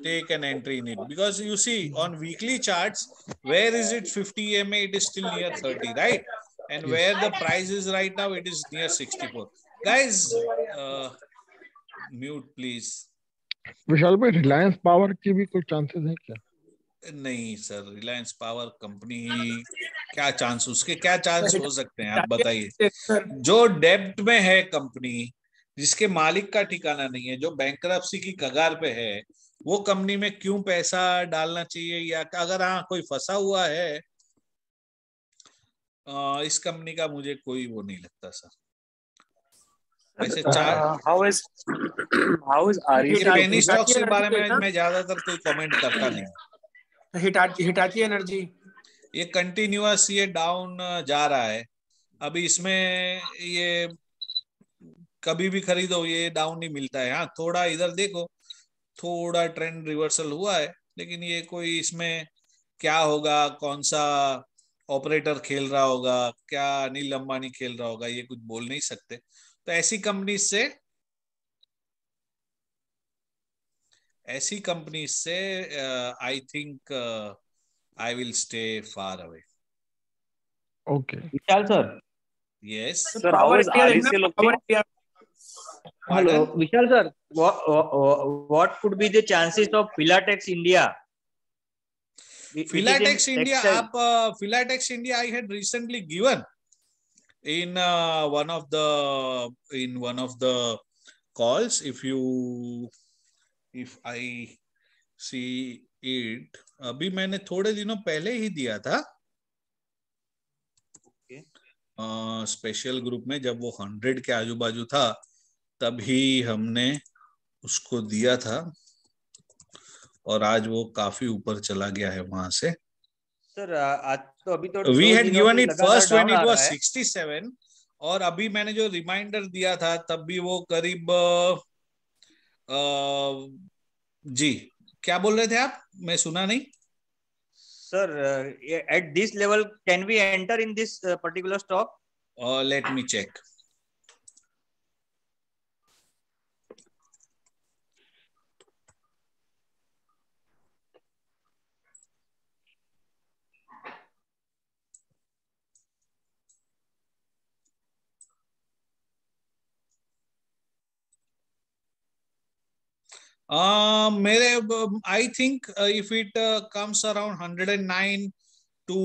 take an entry in it, because you see on weekly charts where is it 50 EMA, it is still near 30, right? And where the price is right now, it is near 64. Guys, mute please. विशाल भाई, Reliance power की भी कुछ chances है क्या? नहीं sir, Reliance power company क्या chance, उसके क्या चांस हो सकते हैं आप बताइए। जो डेब्ट में है कंपनी, जिसके मालिक का ठिकाना नहीं है, जो बैंकरप्सी की कगार पे है, वो कंपनी में क्यों पैसा डालना चाहिए? या अगर हाँ कोई फंसा हुआ है इस कंपनी का, मुझे कोई वो नहीं लगता सर। वैसे हाउ इज पेनी स्टॉक्स के बारे में मैं ज्यादातर कोई कमेंट करता नहीं। हिटाची एनर्जी ये कंटिन्यूअस ये डाउन जा रहा है, अभी इसमें ये कभी भी खरीदो ये डाउन नहीं मिलता है। हाँ थोड़ा इधर देखो, थोड़ा ट्रेंड रिवर्सल हुआ है, लेकिन ये कोई इसमें क्या होगा, कौन सा ऑपरेटर खेल रहा होगा, क्या अनिल अंबानी खेल रहा होगा, ये कुछ बोल नहीं सकते। तो ऐसी कंपनी से I think I will stay far away. Okay Vishal sir. Yes sir, how is REC looking? Hello Vishal sir, what could be the chances of Philatex India? Philatex India, Philatex India I had recently given in one of the calls. If I see it, अभी मैंने थोड़े दिनों पहले ही दिया था special group में, जब वो 100 के आजू बाजू था तभी हमने उसको दिया था, और आज वो काफी ऊपर चला गया है वहां से। सर आज तो अभी तो we had given it first when it was 67, और अभी मैंने जो रिमाइंडर दिया था तब भी वो करीब जी क्या बोल रहे थे आप, मैं सुना नहीं sir. At this level can we enter in this particular stock? Let me check. मेरे I think if it comes around 109 to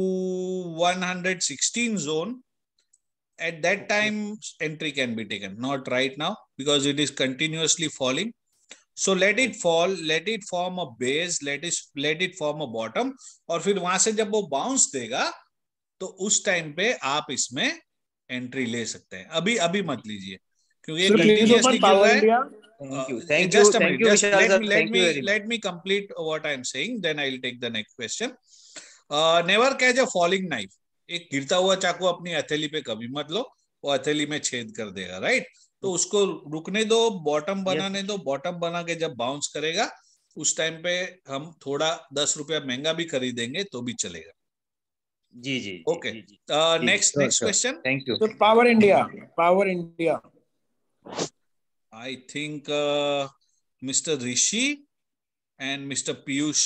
116 zone, at that time entry can be taken, not right now because it is continuously falling. So let it fall, let it form a base, let it form a bottom, और फिर वहां से जब वो bounce देगा तो उस time पे आप इसमें एंट्री ले सकते हैं। अभी मत लीजिए क्योंकि ये कंटिन्यूअसली गिर रहा है। Just a minute. Let me complete what I'm saying. Then I'll take the next question. Never catch a falling knife. एक गिरता हुआ चाकू अपनी हथेली पे कभी मत लो, वो हथेली में छेद कर देगा, राइट। तो उसको रुकने दो, बॉटम बनाने दो, बॉटम बना के जब बाउंस करेगा उस टाइम पे हम थोड़ा 10 रुपया महंगा भी खरीदेंगे तो भी चलेगा। जी जी okay, next question. Thank you. तो power India, power India. I think Mr. Rishi and Mr. Piyush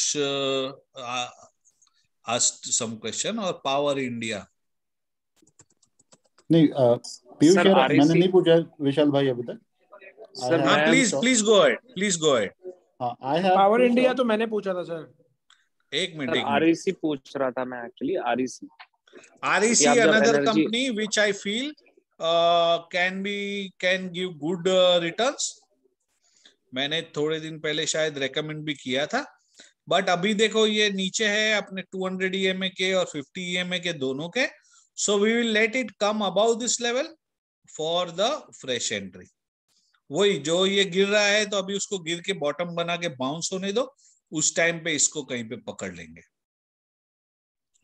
asked some question, or Power India. नहीं पीयूष सर, यार, मैंने REC नहीं पूछा विशाल भाई अभी तक। सर, हाँ, मैं please go ahead, please go ahead. हाँ, आई हैव पावर इंडिया तो मैंने पूछा था सर। एक मिनट, सर एक मिनट। REC पूछ रहा था मैं, एक्चुअली REC REC, आप जब another energy- company which I feel can give good returns. मैंने थोड़े दिन पहले शायद रेकमेंड भी किया था, बट अभी देखो ये नीचे है अपने 200 EMA के और 50 EMA के दोनों के। So we will let it come about this level for the fresh entry. वही जो ये गिर रहा है तो अभी उसको गिर के बॉटम बना के बाउंस होने दो, उस टाइम पे इसको कहीं पे पकड़ लेंगे,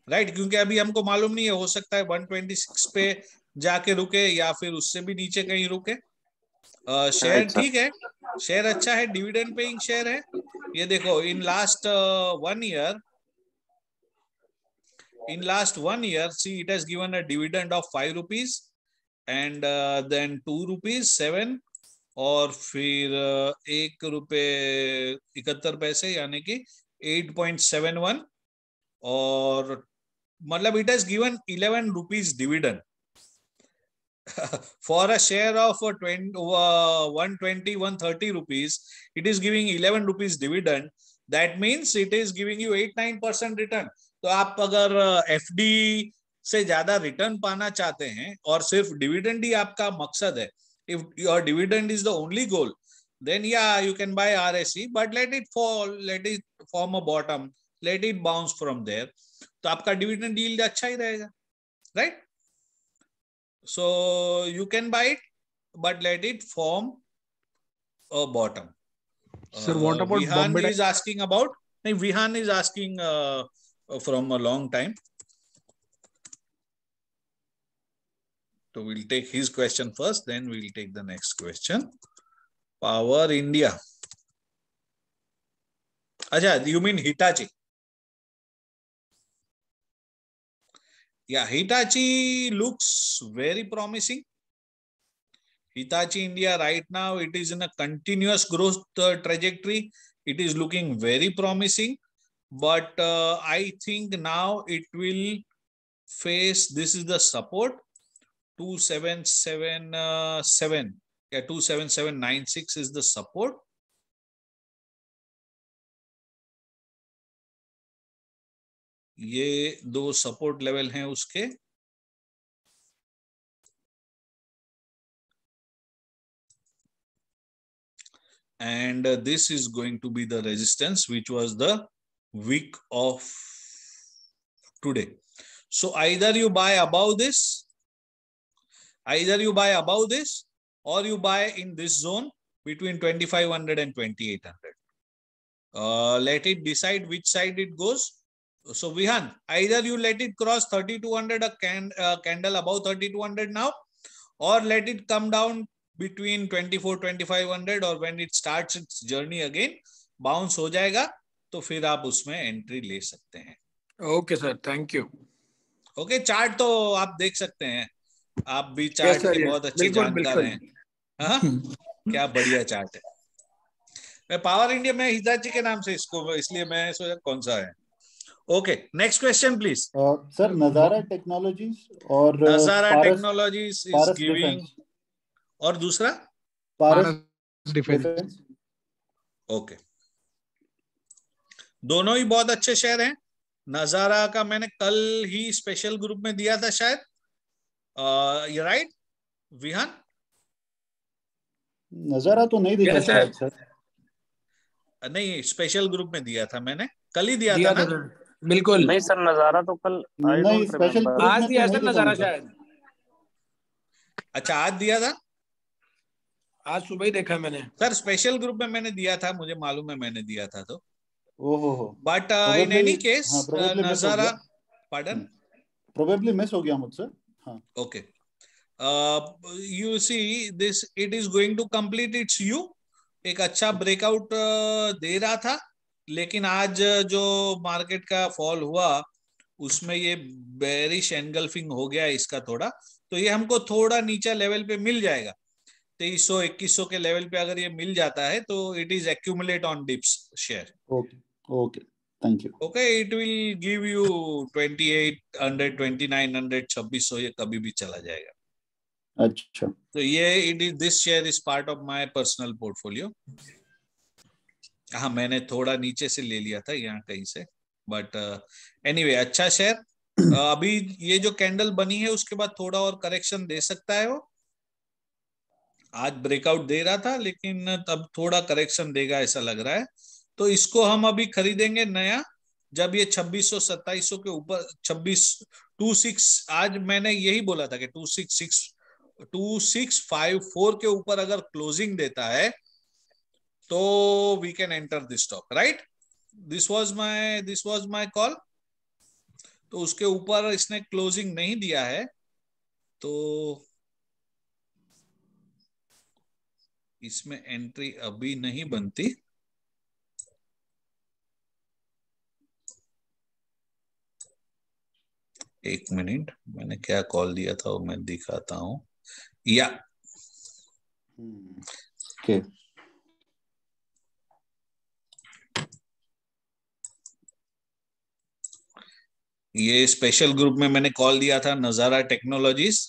राइट। क्योंकि अभी हमको मालूम नहीं है, हो सकता है 126 पे जाके रुके या फिर उससे भी नीचे कहीं रुके। शेयर ठीक है, शेयर अच्छा है, डिविडेंड पेइंग शेयर है। ये देखो in last 1 year, see it has given a dividend of 5 rupees and then 2 rupees 7 और फिर 1 रुपए 71 पैसे यानी कि 8.71, और मतलब it has given 11 rupees dividend for a share of 120-130 rupees. It is giving 11 rupees dividend. That means it is giving you 8-9% return. तो आप अगर FD से ज्यादा रिटर्न पाना चाहते हैं और सिर्फ डिविडेंड ही आपका मकसद है, if your dividend is the only goal, then yeah, you can buy RSE, but let it fall, let it form a bottom, let it bounce from there. तो आपका डिविडेंड यील्ड अच्छा ही रहेगा, right? So you can buy it, but let it form a bottom. Sir, what about Vihan Bombay is asking about, Vihan is asking from a long time. So we'll take his question first, then we'll take the next question. Power India. Acha, you mean Hitachi? Yeah, Hitachi looks very promising. Hitachi India right now, it is in a continuous growth trajectory. It is looking very promising, but I think now it will face, this is the support, 2777, yeah, 27796 is the support. ये दो support level हैं उसके, and this is going to be the resistance which was the week of today. So either you buy above this, or you buy in this zone between 2500 and 2800. Let it decide which side it goes. So Vihan, either you let it cross 3200, a candle above 3200 now, or let it come down between 24-2500, और when it starts its journey again, bounce हो जाएगा तो फिर आप उसमें entry ले सकते हैं। Okay sir, thank you. Okay, chart तो आप देख सकते हैं, आप भी चार्ट के बहुत अच्छे जानकार हैं। हाँ, क्या बढ़िया चार्ट है। मैं पावर इंडिया में हिताची के नाम से इसको, इसलिए मैं सोचा कौन सा है। Okay, next question please. Sir नजारा टेक्नोलॉजीज और नजारा टेक्नोलॉजीज इज गिविंग, और दूसरा पारस डिफेंस। ओके, दोनों ही बहुत अच्छे शेयर हैं। नजारा का मैंने कल ही स्पेशल ग्रुप में दिया था शायद, ये राइट विहान? नजारा तो नहीं दिया शायद सर, नहीं स्पेशल ग्रुप में दिया था मैंने, कल ही दिया था ना? बिल्कुल नहीं सर, नजारा तो कल नहीं, स्पेशल आज दिया सर नजारा शायद। अच्छा, आज दिया था, आज सुबह ही देखा मैंने सर। स्पेशल ग्रुप में मैंने दिया था, मुझे मालूम है मैंने दिया था तो। ओहो, बट इन एनी केस नजारा, पार्डन, प्रोबेबली मिस हो गया मुझसे. हाँ. Okay. You see this, it is going to complete its U. एक अच्छा ब्रेकआउट दे रहा था, लेकिन आज जो मार्केट का फॉल हुआ उसमें ये बेरिश एनगल्फिंग हो गया इसका थोड़ा, तो ये हमको थोड़ा नीचा लेवल पे मिल जाएगा. 2300-2100 के लेवल पे अगर ये मिल जाता है तो it is accumulate on dips share. Okay. Okay. Thank you. Okay, it will give you 2800, 2900, 2600, ये कभी भी चला जाएगा. अच्छा. तो ये it is, this share is part of my personal portfolio. हाँ, मैंने थोड़ा नीचे से ले लिया था यहाँ कहीं से, बट एनीवे अच्छा शेयर. अभी ये जो कैंडल बनी है उसके बाद थोड़ा और करेक्शन दे सकता है. वो आज ब्रेकआउट दे रहा था लेकिन अब थोड़ा करेक्शन देगा ऐसा लग रहा है. तो इसको हम अभी खरीदेंगे नया जब ये 2600-2700 के ऊपर 26 आज मैंने यही बोला था कि 2654 के ऊपर अगर क्लोजिंग देता है तो we can enter this stock, right. This was my call. तो उसके ऊपर इसने क्लोजिंग नहीं दिया है तो इसमें एंट्री अभी नहीं बनती. एक मिनट, मैंने क्या कॉल दिया था वो मैं दिखाता हूं. या ओके. ये स्पेशल ग्रुप में मैंने कॉल दिया था नजारा टेक्नोलॉजीज.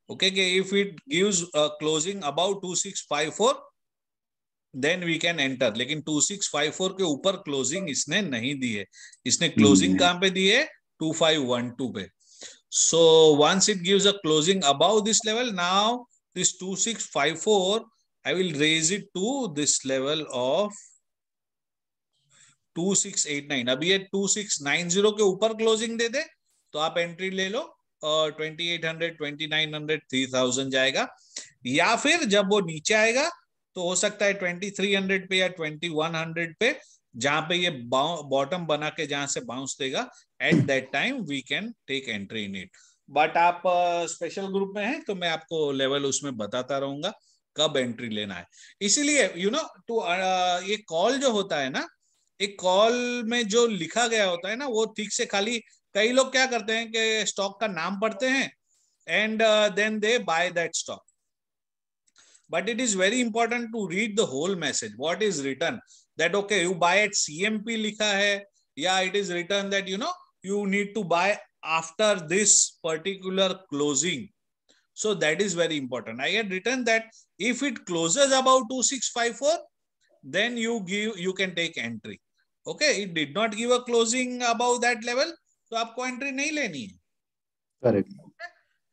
ओके, कि if it gives closing about 2654 then we can enter. लेकिन 2654 के ऊपर क्लोजिंग इसने नहीं दी है. इसने क्लोजिंग कहां पे दी है? 2512 पे. So once it gives a closing about this level, now this 2654 I will raise it to this level of 2689. अभी ये 2690 के ऊपर क्लोजिंग दे दे तो आप एंट्री ले लो. 2800, 2900, 3000 जाएगा. या फिर जब वो नीचे आएगा तो हो सकता है 2300 पे या 2100 पे, जहां पे ये बॉटम बना के जहां से बाउंस देगा, at that time we can take entry in it. But आप स्पेशल ग्रुप में हैं तो मैं आपको लेवल उसमें बताता रहूंगा कब एंट्री लेना है. इसीलिए टू ये कॉल जो होता है ना, एक कॉल में जो लिखा गया होता है ना वो ठीक से, खाली कई लोग क्या करते हैं कि स्टॉक का नाम पढ़ते हैं and then they buy that stock. But it is very important to read the whole message. What is written? That okay, you buy at CMP लिखा है, या it is written that you need to buy after this particular closing. So that is very important. I had written that if it closes about 2654, then you can take entry. Okay, it did not give a closing above that level, तो आपको entry नहीं लेनी है. Correct.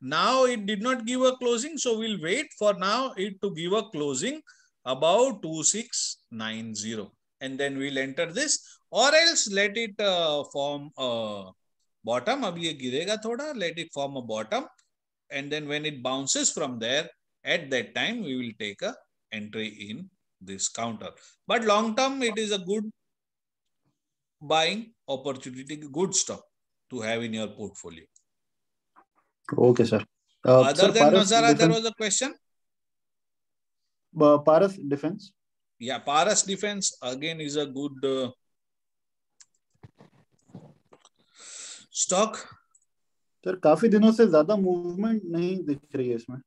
Now it did not give a closing, so we'll wait for now it to give a closing about 2690, and then we'll enter this, or else let it form a bottom. अब ये गिरेगा थोड़ा, let it form a bottom, and then when it bounces from there, at that time we will take a entry in this counter. But long term it is a good buying opportunity, good stock to have in your portfolio. Okay, sir. Other sir, than Paras Nazara, there Defense, was a question. Paras Defense. Yeah, Paras Defense again is a good stock. Sir काफी दिनों से ज्यादा movement नहीं दिख रही है इसमें.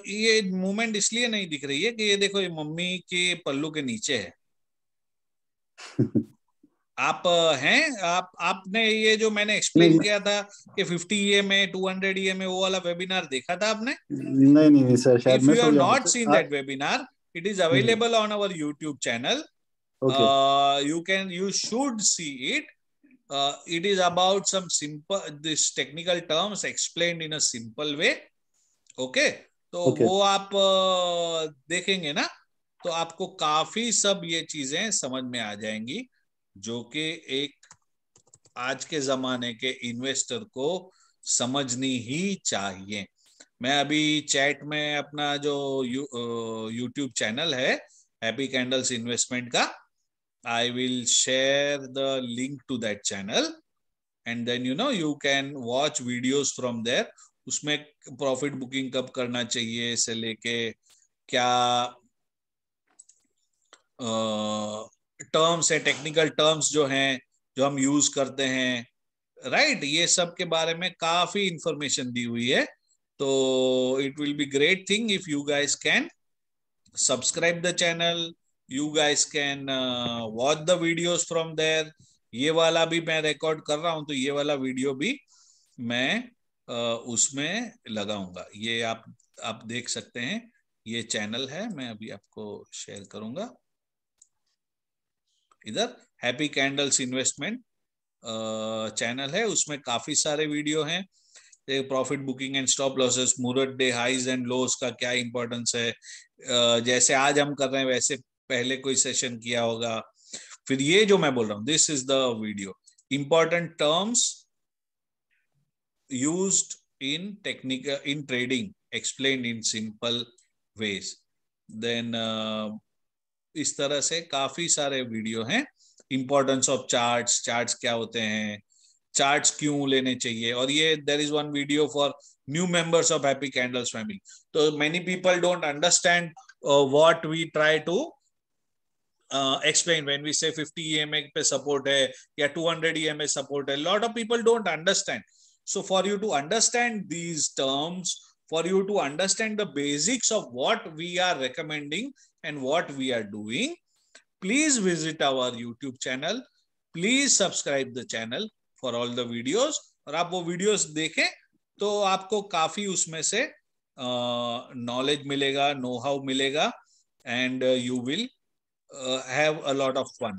ये मूवमेंट इसलिए नहीं दिख रही है कि ये देखो, ये मम्मी के पल्लू के नीचे है. आप हैं, आपने ये जो मैंने एक्सप्लेन किया था कि 50 EMA 200 EMA वो वाला वेबिनार देखा था आपने? नहीं सर, शायद If मिस you हो have गया not मुझसे. seen that webinar, it is available on our YouTube channel. Okay. You should see it. It is about some simple, this technical terms explained in a simple way. Okay, तो वो आप देखेंगे ना तो आपको काफी सब ये चीजें समझ में आ जाएंगी जो कि एक आज के जमाने के इन्वेस्टर को समझनी ही चाहिए. मैं अभी चैट में अपना जो YouTube चैनल है हैप्पी कैंडल्स इन्वेस्टमेंट का, I will share the link to that channel. and then you can watch videos from there. उसमें प्रॉफिट बुकिंग कब करना चाहिए से लेके क्या टर्म्स है, टेक्निकल टर्म्स जो हैं जो हम यूज करते हैं, राइट, ये सब के बारे में काफी इंफॉर्मेशन दी हुई है. तो it will be great thing if you guys can subscribe the channel, you guys can watch the videos from there. ये वाला भी मैं रिकॉर्ड कर रहा हूं, तो ये वाला वीडियो भी मैं उसमें लगाऊंगा. ये आप देख सकते हैं, ये चैनल है, मैं अभी आपको शेयर करूंगा. इधर हैप्पी कैंडल्स इन्वेस्टमेंट चैनल है, उसमें काफी सारे वीडियो हैं. Profit booking and stop losses, मूरत डे हाइज एंड लोस का क्या इंपॉर्टेंस है, जैसे आज हम कर रहे हैं वैसे पहले कोई सेशन किया होगा. फिर ये जो मैं बोल रहा हूँ, this is the video, important terms used in technical in trading explained in simple ways. Then इस तरह से काफी सारे वीडियो हैं. इंपॉर्टेंस ऑफ चार्ट्स, चार्ट्स क्या होते हैं, चार्ट्स क्यों लेने चाहिए. और ये there is one video for new members of Happy Candles family. तो many people don't understand what we try to explain when we say 50 EMA पे support है या 200 EMA support है. Lot of people don't understand. So for you to understand these terms, for you to understand the basics of what we are recommending and what we are doing, please visit our YouTube channel. Please subscribe the channel for all the videos. और आप वो videos देखें तो आपको काफी उसमें से knowledge मिलेगा, know-how मिलेगा, and you will have a lot of fun.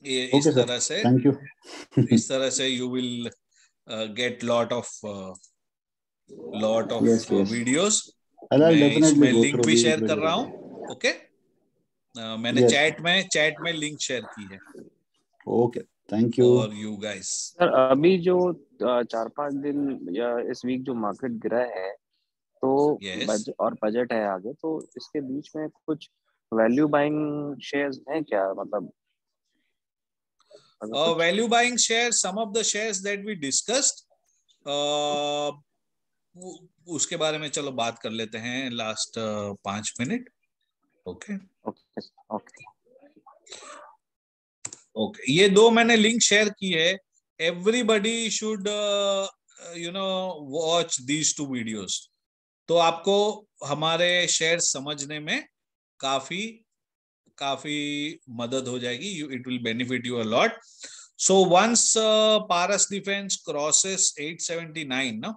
इस तरह से, थैंक यू. इस तरह से you will get lot of Yes, yes. videos. I'll मैं definitely इसमें go लिंक through भी the शेयर कर video. रहा हूँ. ओके, मैंने Yes. चैट में लिंक शेयर की है Okay, thank you. और you guys. सर अभी जो 4-5 दिन या इस वीक जो मार्केट गिरा है, तो Yes. बजट है आगे, तो इसके बीच में कुछ वैल्यू बाइंग शेयर्स हैं क्या, मतलब Value buying shares, some of the shares that we discussed, उसके बारे में चलो बात कर लेते हैं लास्ट 5 मिनट. ओके ओके, ये दो मैंने लिंक शेयर की है. Everybody should watch these 2 videos. तो आपको हमारे शेयर समझने में काफी मदद हो जाएगी. It will benefit you a lot. So once Paras defence crosses 879 ना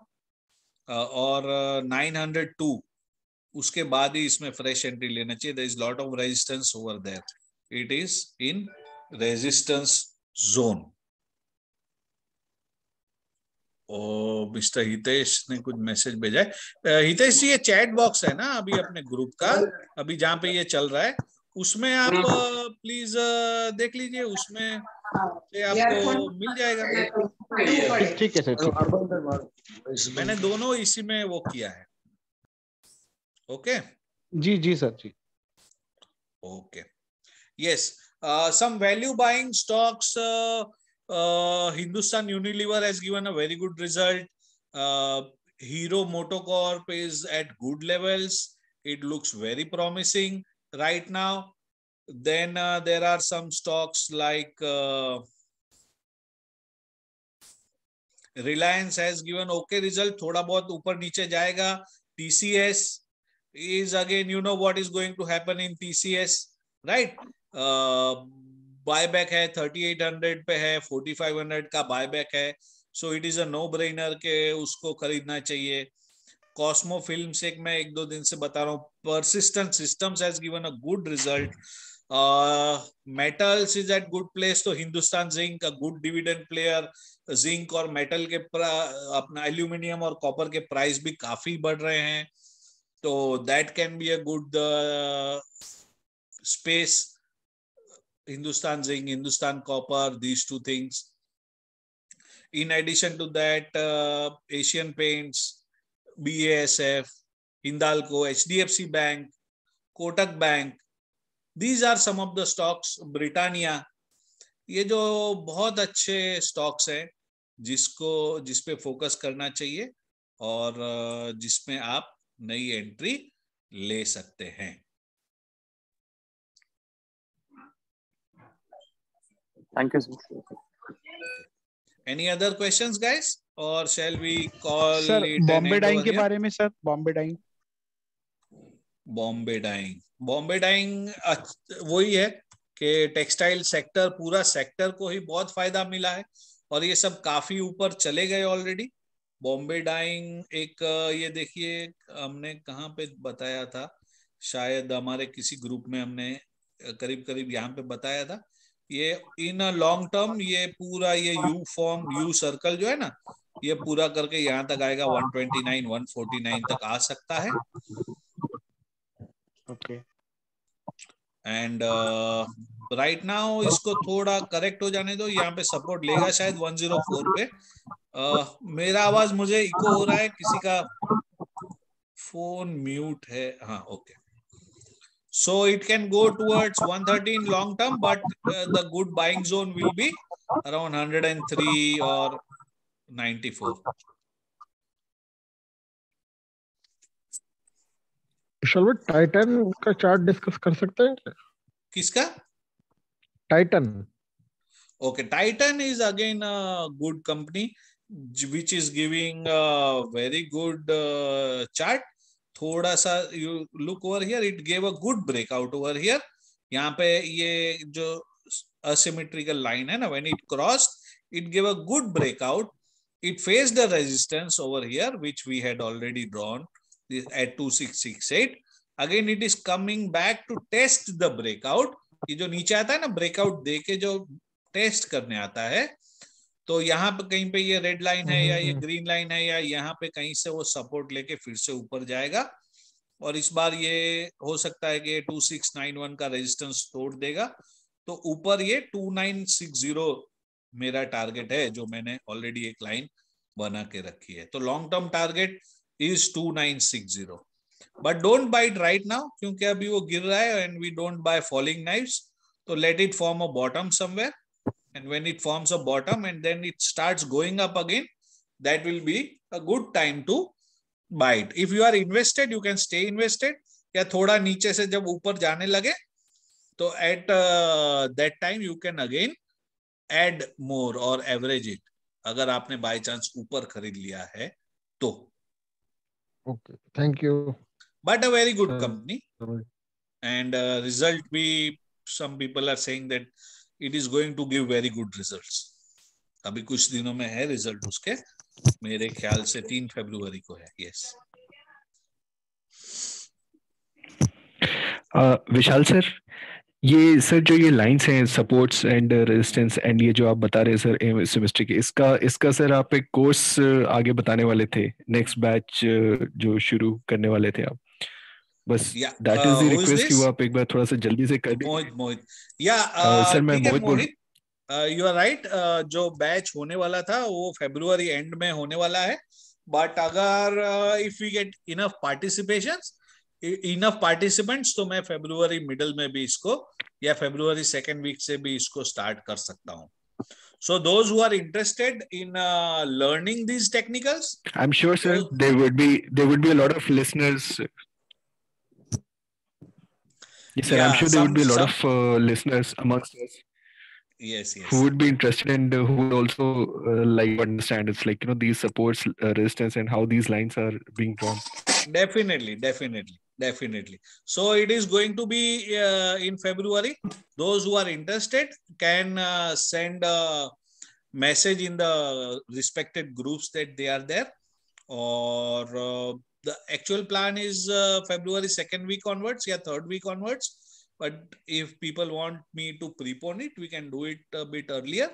और 902, उसके बाद ही इसमें फ्रेश एंट्री लेना चाहिए. There is lot of resistance over there. It is in resistance zone. और मिस्टर हितेश ने कुछ मैसेज भेजा है. हितेश जी, ये चैट बॉक्स है ना अभी अपने ग्रुप का, अभी जहाँ पे ये चल रहा है, उसमें आप प्लीज देख लीजिए, उसमें से आपको मिल जाएगा. ठीक है सर. मैंने दोनों इसी में वो किया है. ओके जी सर जी. Okay, yes. Some value buying stocks, Hindustan Unilever has given a very good result. Hero MotoCorp is at good levels. It looks very promising right now. Then there are some stocks like Reliance has given okay result. थोड़ा बहुत ऊपर नीचे जाएगा. TCS is again, you know what is going to happen in TCS, right? Buyback है, 3800 पे है, 4500 का buyback है. So it is a no brainer के उसको खरीदना चाहिए. कॉस्मो फिल्म्स एक मैं 1-2 दिन से बता रहा हूँ. Persistent Systems has given a good result. Metals is at good place. तो Hindustan zinc a good dividend player. Zinc और मेटल के अपना एल्यूमिनियम और कॉपर के प्राइस भी काफी बढ़ रहे हैं, तो that can be a good space. Hindustan Zinc, Hindustan Copper, these 2 things. In addition to that, Asian Paints, BASF, Hindalco, HDFC Bank, Kotak Bank. These are some of the stocks. Britannia. ये जो बहुत अच्छे stocks हैं जिस पे focus करना चाहिए और जिसमें आप नई एंट्री ले सकते हैं. Thank you, sir. Any other questions, guys? Or shall we call sir it an Bombay end dyeing over के here? बारे में sir, Bombay dyeing. Bombay dyeing वही है कि टेक्सटाइल सेक्टर, पूरा सेक्टर को ही बहुत फायदा मिला है और ये सब काफी ऊपर चले गए ऑलरेडी. बॉम्बे डाइंग एक ये देखिए हमने कहाँ पे बताया था, शायद हमारे किसी ग्रुप में हमने करीब करीब यहाँ पे बताया था. ये इन अ लॉन्ग टर्म ये पूरा ये यू सर्कल जो है ना, ये पूरा करके यहाँ तक आएगा 129 149 तक आ सकता है. ओके. एंड राइट नाउ इसको थोड़ा करेक्ट हो जाने दो. यहाँ पे सपोर्ट लेगा शायद 104 पे. मेरा आवाज मुझे इको हो रहा है, किसी का फोन म्यूट है. हाँ, okay. So it can go towards 113 long term, but the good buying zone will be around 103 or 94. विशाल भाई टाइटन का चार्ट डिस्कस कर सकते हैं क्या? किसका? Titan. Okay, Titan is again a good company which is giving a very good chart. थोड़ा सा you look over here, it gave a good breakout over here. यहाँ पे ये जो asymmetrical line है ना, when it crossed, it gave a good breakout. It faced the resistance over here, which we had already drawn at 2668. Again, it is coming back to test the breakout. ये जो नीचे आता है ना, breakout दे के जो टेस्ट करने आता है, तो यहाँ पे कहीं पे ये रेड लाइन है या ये ग्रीन लाइन है या यहाँ पे कहीं से वो सपोर्ट लेके फिर से ऊपर जाएगा और इस बार ये हो सकता है कि 2691 का रेजिस्टेंस तोड़ देगा. तो ऊपर ये 2960 मेरा टारगेट है, जो मैंने ऑलरेडी एक लाइन बना के रखी है. तो long term target is 2960, but don't buy it right now क्योंकि अभी वो गिर रहा है and we don't buy falling knives. तो let it form a bottom somewhere. And when it forms a bottom and then it starts going up again, that will be a good time to buy it. If you are invested, you can stay invested. या थोड़ा नीचे से जब ऊपर जाने लगे, तो at that time you can again add more or average it. अगर आपने by chance ऊपर खरीद लिया है तो. Okay, thank you. But a very good company. And result भी some people are saying that it is going to give very good results. अभी कुछ दिनों में है रिजल्ट उसके, मेरे ख्याल से 3 फरवरी को है. यस विशाल सर, ये सर जो ये लाइंस हैं सपोर्ट्स एंड रेजिस्टेंस एंड ये जो आप बता रहे हैं सर सेमेस्टर के, इसका सर आप एक कोर्स आगे बताने वाले थे, नेक्स्ट बैच जो शुरू करने वाले थे आप. बस दैट इज द रिक्वेस्ट कि वो आप एक बार थोड़ा सा जल्दी से कर दें. मोहित या सर मैं मोहित यू आर राइट. जो बैच होने वाला था वो फरवरी एंड में होने वाला है, बट अगर if we get enough participants तो मैं फरवरी मिडल में भी इसको या फरवरी सेकेंड वीक से भी इसको स्टार्ट कर सकता हूँ. So those who are interested in learning these technicals, I'm sure sir there would be a lot of listeners. Yes, sir. Yeah, I'm sure there would be a lot of listeners amongst us. Yes. Who would be interested and who would also like to understand. It's like, these supports, resistance, and how these lines are being drawn. Definitely. So it is going to be in February. Those who are interested can send a message in the respected groups that they are there, or the actual plan is February 2nd week onwards, yeah, 3rd week onwards. But if people want me to prepone it, we can do it a bit earlier.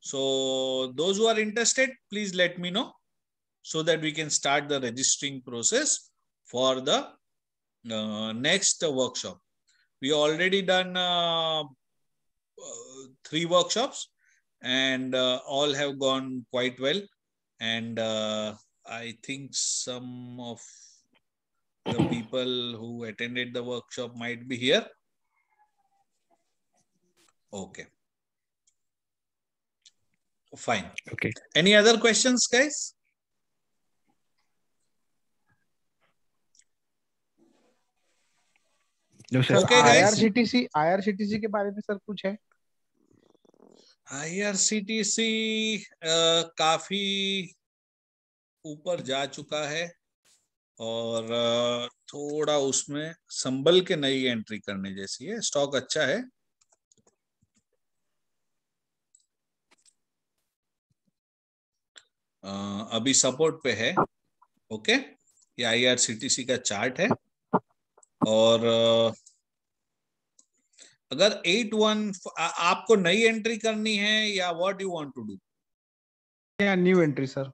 So those who are interested, please let me know so that we can start the registering process for the next workshop. We already done 3 workshops and all have gone quite well. And I think some of the people who attended the workshop might be here. Okay. Fine. Okay. Any other questions, guys? No, sir. Okay, guys. IRCTC के बारे में sir कुछ है? IRCTC काफी ऊपर जा चुका है और थोड़ा उसमें संभल के नई एंट्री करने जैसी है। स्टॉक अच्छा है। अभी सपोर्ट पे है। ओके, ये IRCTC का चार्ट है और अगर 81 आपको नई एंट्री करनी है या what you want to do? या new entry sir?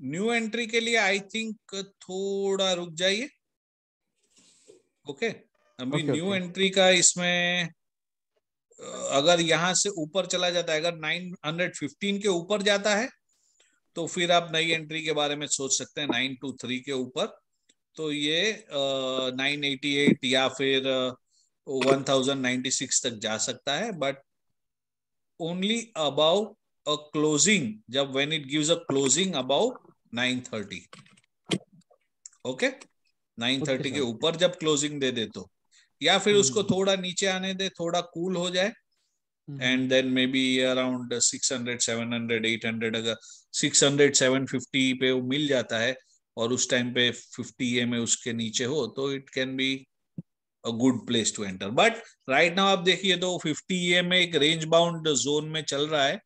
New entry के लिए आई थिंक थोड़ा रुक जाइए। ओके, अभी न्यू एंट्री का इसमें अगर यहां से ऊपर चला जाता है, अगर 915 के ऊपर जाता है तो फिर आप नई एंट्री के बारे में सोच सकते हैं। 923 के ऊपर तो ये 988 या फिर 1096 तक जा सकता है, but only about a closing, जब when it gives a closing about 930। Okay, 930 के ऊपर जब क्लोजिंग दे दे तो, या फिर उसको थोड़ा नीचे आने दे, थोड़ा कूल हो जाए, and then maybe around 600 700 800, अगर 600 750 पे वो मिल जाता है और उस टाइम पे 50 EMA उसके नीचे हो तो it can be a good place to enter. But right now आप देखिए तो 50 EMA एक रेंज बाउंड जोन में चल रहा है,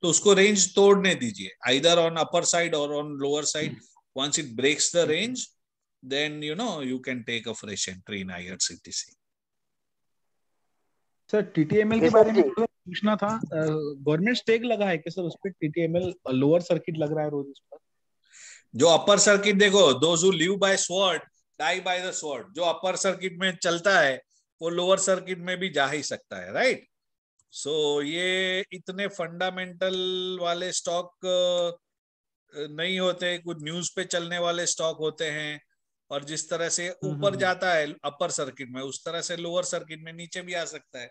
तो उसको रेंज तोड़ने दीजिए, आइदर ऑन अपर साइड और on lower side. Once it breaks the range, then you can take a fresh entry in IRCTC. Sir TTML के बारे में पूछना था। गवर्नमेंट स्टेक लगा है कि सर उस पे? TTML लोअर सर्किट लग रहा है रोज उस पर। जो अपर सर्किट, देखो, those who live by sword die by the sword। जो अपर सर्किट में चलता है वो लोअर सर्किट में भी जा ही सकता है, राइट? सो ये इतने फंडामेंटल वाले स्टॉक नहीं होते, कुछ न्यूज पे चलने वाले स्टॉक होते हैं, और जिस तरह से ऊपर जाता है अपर सर्किट में, उस तरह से लोअर सर्किट में नीचे भी आ सकता है।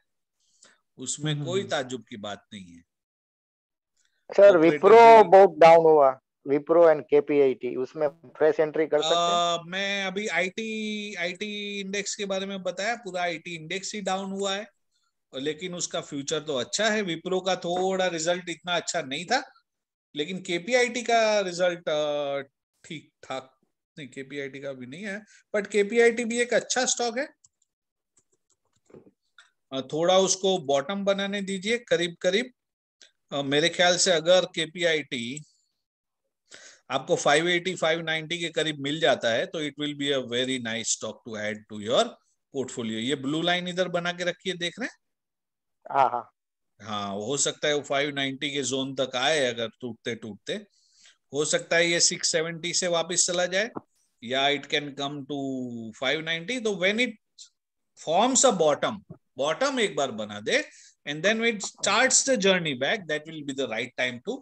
उसमें कोई ताज्जुब की बात नहीं है। सर विप्रो बहुत डाउन हुआ, विप्रो एंड KPIT, उसमें फ्रेश एंट्री कर सकते हैं? मैं अभी आईटी इंडेक्स के बारे में बताया, पूरा आईटी इंडेक्स ही डाउन हुआ है, लेकिन उसका फ्यूचर तो अच्छा है। विप्रो का थोड़ा रिजल्ट इतना अच्छा नहीं था, लेकिन KPIT का रिजल्ट ठीक ठाक, नहीं KPIT का भी नहीं है, बट KPIT भी एक अच्छा स्टॉक है। थोड़ा उसको बॉटम बनाने दीजिए करीब करीब। मेरे ख्याल से अगर KPIT आपको 580 590 के करीब मिल जाता है तो it will be a very nice stock to add to your portfolio. ये ब्लू लाइन इधर बना के रखिए, देख रहे हैं? हाँ, हो सकता है वो 590 के जोन तक आए, अगर टूटते टूटते हो सकता है ये 670 से वापस चला जाए, या इट कैन कम टू 590। तो when it forms a bottom एक बार बना दे, and then it starts the journey back, that will be the right time to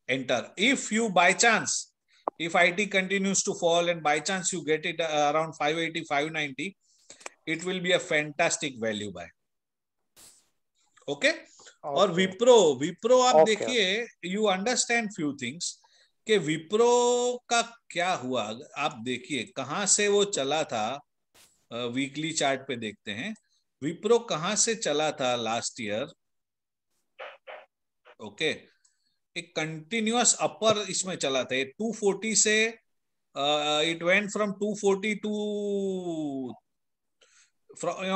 enter. If you by chance, if IT continues to fall and by chance you get it around 580 590, it will be a fantastic value buy. Okay? और विप्रो आप देखिए, you understand few things कि विप्रो का क्या हुआ। आप देखिए कहां से वो चला था, वीकली चार्ट पे देखते हैं विप्रो कहां से चला था लास्ट ईयर। ओके, एक कंटिन्यूअस अपर इसमें चला था, 240 से it went from 240 to,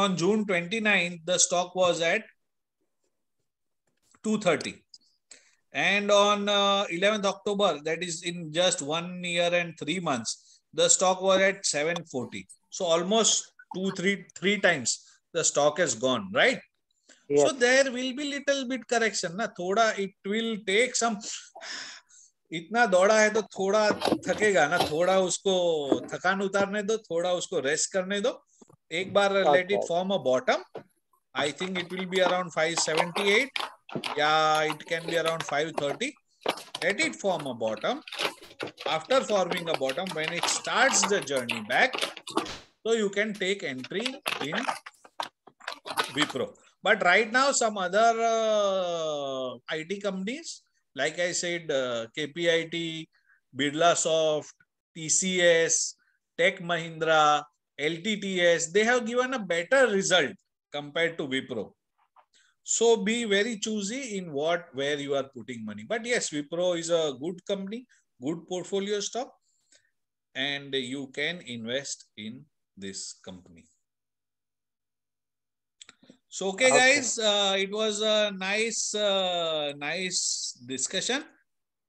on June 29 the stock was at 230, and on 11th October, that is in just 1 year and 3 months, the stock was at 740. So almost 3 times the stock has gone, right? Yes. So there will be little bit correction ना, थोड़ा it will take some, इतना दौड़ा है तो थोड़ा थकेगा ना, थोड़ा उसको थकान उतारने दो, थोड़ा उसको रेस्ट करने दो एक बार। let it form a bottom. I think it will be around 578, yeah, it can be around 530. Let it form a bottom. After forming a bottom, when it starts the journey back, so you can take entry in Wipro. But right now some other IT companies like I said, KPIT, Birlasoft, TCS, Tech Mahindra, LTTS, they have given a better result compared to Wipro. So be very choosy in where you are putting money. But yes, Wipro is a good company, good portfolio stock, and you can invest in this company. So, okay, guys, it was a nice discussion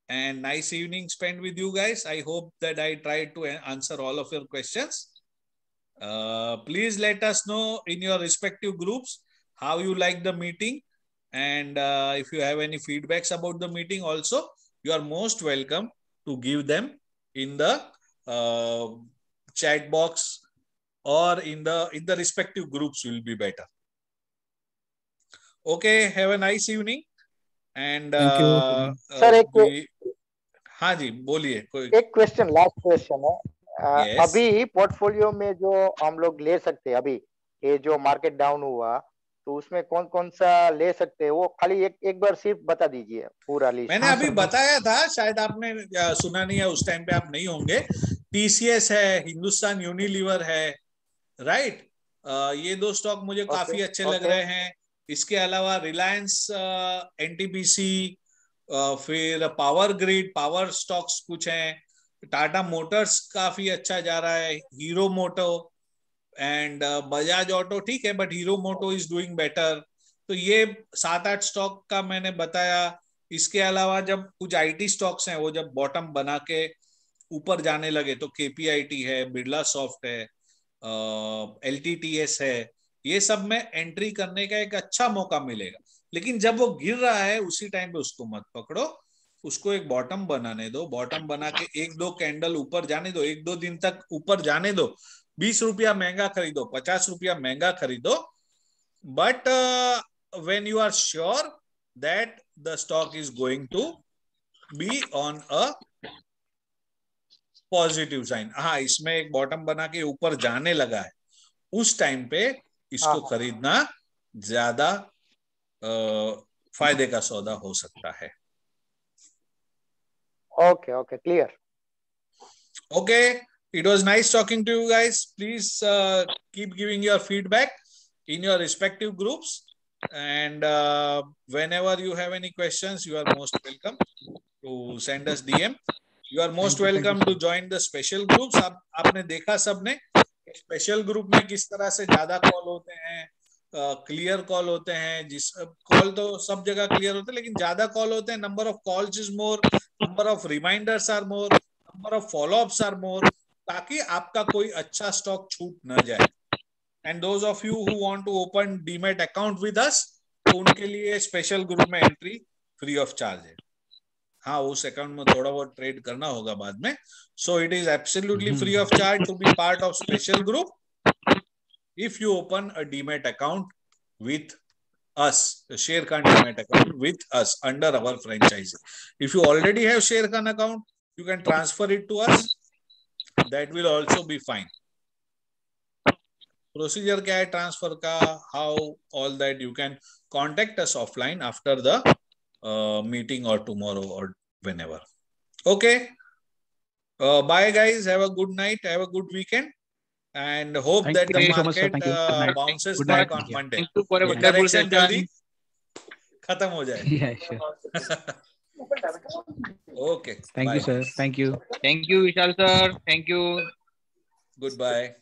and nice evening spent with you guys. I hope that I tried to answer all of your questions. Please let us know in your respective groups how you like the meeting, and if you have any feedbacks about the meeting also, you are most welcome to give them in the chat box or in the respective groups will be better. Okay, have a nice evening. And sir हाँ जी बोलिए। एक question, last question है। Yes. अभी portfolio में जो हम लोग ले सकते हैं, अभी ये जो मार्केट डाउन हुआ तो उसमें कौन कौन सा ले सकते हैं, वो खाली एक बार सिर्फ बता दीजिए पूरा लिस्ट। मैंने अभी बताया था, शायद आपने सुना नहीं है, उस टाइम पे आप नहीं होंगे। TCS है, हिंदुस्तान यूनिलीवर है, राइट। ये दो स्टॉक मुझे काफी अच्छे लग रहे हैं। इसके अलावा रिलायंस, NTPC, फिर पावर ग्रिड, पावर स्टॉक्स कुछ हैं, टाटा मोटर्स काफी अच्छा जा रहा है, Hero Moto and Bajaj Auto ठीक है, but Hero Moto is doing better. तो ये 7-8 स्टॉक का मैंने बताया। इसके अलावा जब कुछ IT स्टॉक्स हैं वो जब बॉटम बना के ऊपर जाने लगे तो KPIT है, बिरला सॉफ्ट है, LTTS है, ये सब में एंट्री करने का एक अच्छा मौका मिलेगा। लेकिन जब वो गिर रहा है उसी टाइम पे उसको मत पकड़ो, उसको एक बॉटम बनाने दो। बॉटम बना के 1-2 कैंडल ऊपर जाने दो, 1-2 दिन तक ऊपर जाने दो। 20 रुपया महंगा खरीदो, 50 रुपया महंगा खरीदो, but when you are sure that the stock is going to be on a positive sign, हाँ इसमें एक बॉटम बना के ऊपर जाने लगा है, उस टाइम पे इसको खरीदना ज्यादा फायदे का सौदा हो सकता है। Okay clear. Okay, it was nice talking to you guys. Please keep giving your feedback in your respective groups, and whenever you have any questions, you are most welcome to send us DM. You are most welcome to join the special groups. आपने देखा सबने special group में किस तरह से ज्यादा call होते हैं, क्लियर कॉल होते हैं। जिस कॉल तो सब जगह क्लियर होते हैं, लेकिन ज्यादा कॉल होते हैं। Number of calls is more, number of reminders are more, number of followups are more, ताकि आपका कोई अच्छा स्टॉक छूट न जाए। And those of you who want to open demat account with us, तो उनके लिए स्पेशल ग्रुप में एंट्री फ्री ऑफ चार्ज है। हाँ, उस अकाउंट में थोड़ा बहुत ट्रेड करना होगा बाद में। So it is absolutely free of charge to be part of special group if you open a demat account with us, a Sharekhan demat account with us under our franchise. If you already have Sharekhan account, you can transfer it to us. That will also be fine. Procedure क्या है transfer का, how, all that you can contact us offline after the meeting or tomorrow or whenever. Okay. Bye guys. Have a good night. Have a good weekend. And hope that the market bounces back on Monday. Thank you for a wonderful Correction जल्दी खत्म हो जाए। Yeah, sure. Okay. Thank you, sir. Thank you. Thank you, Vishal sir. Thank you. Goodbye.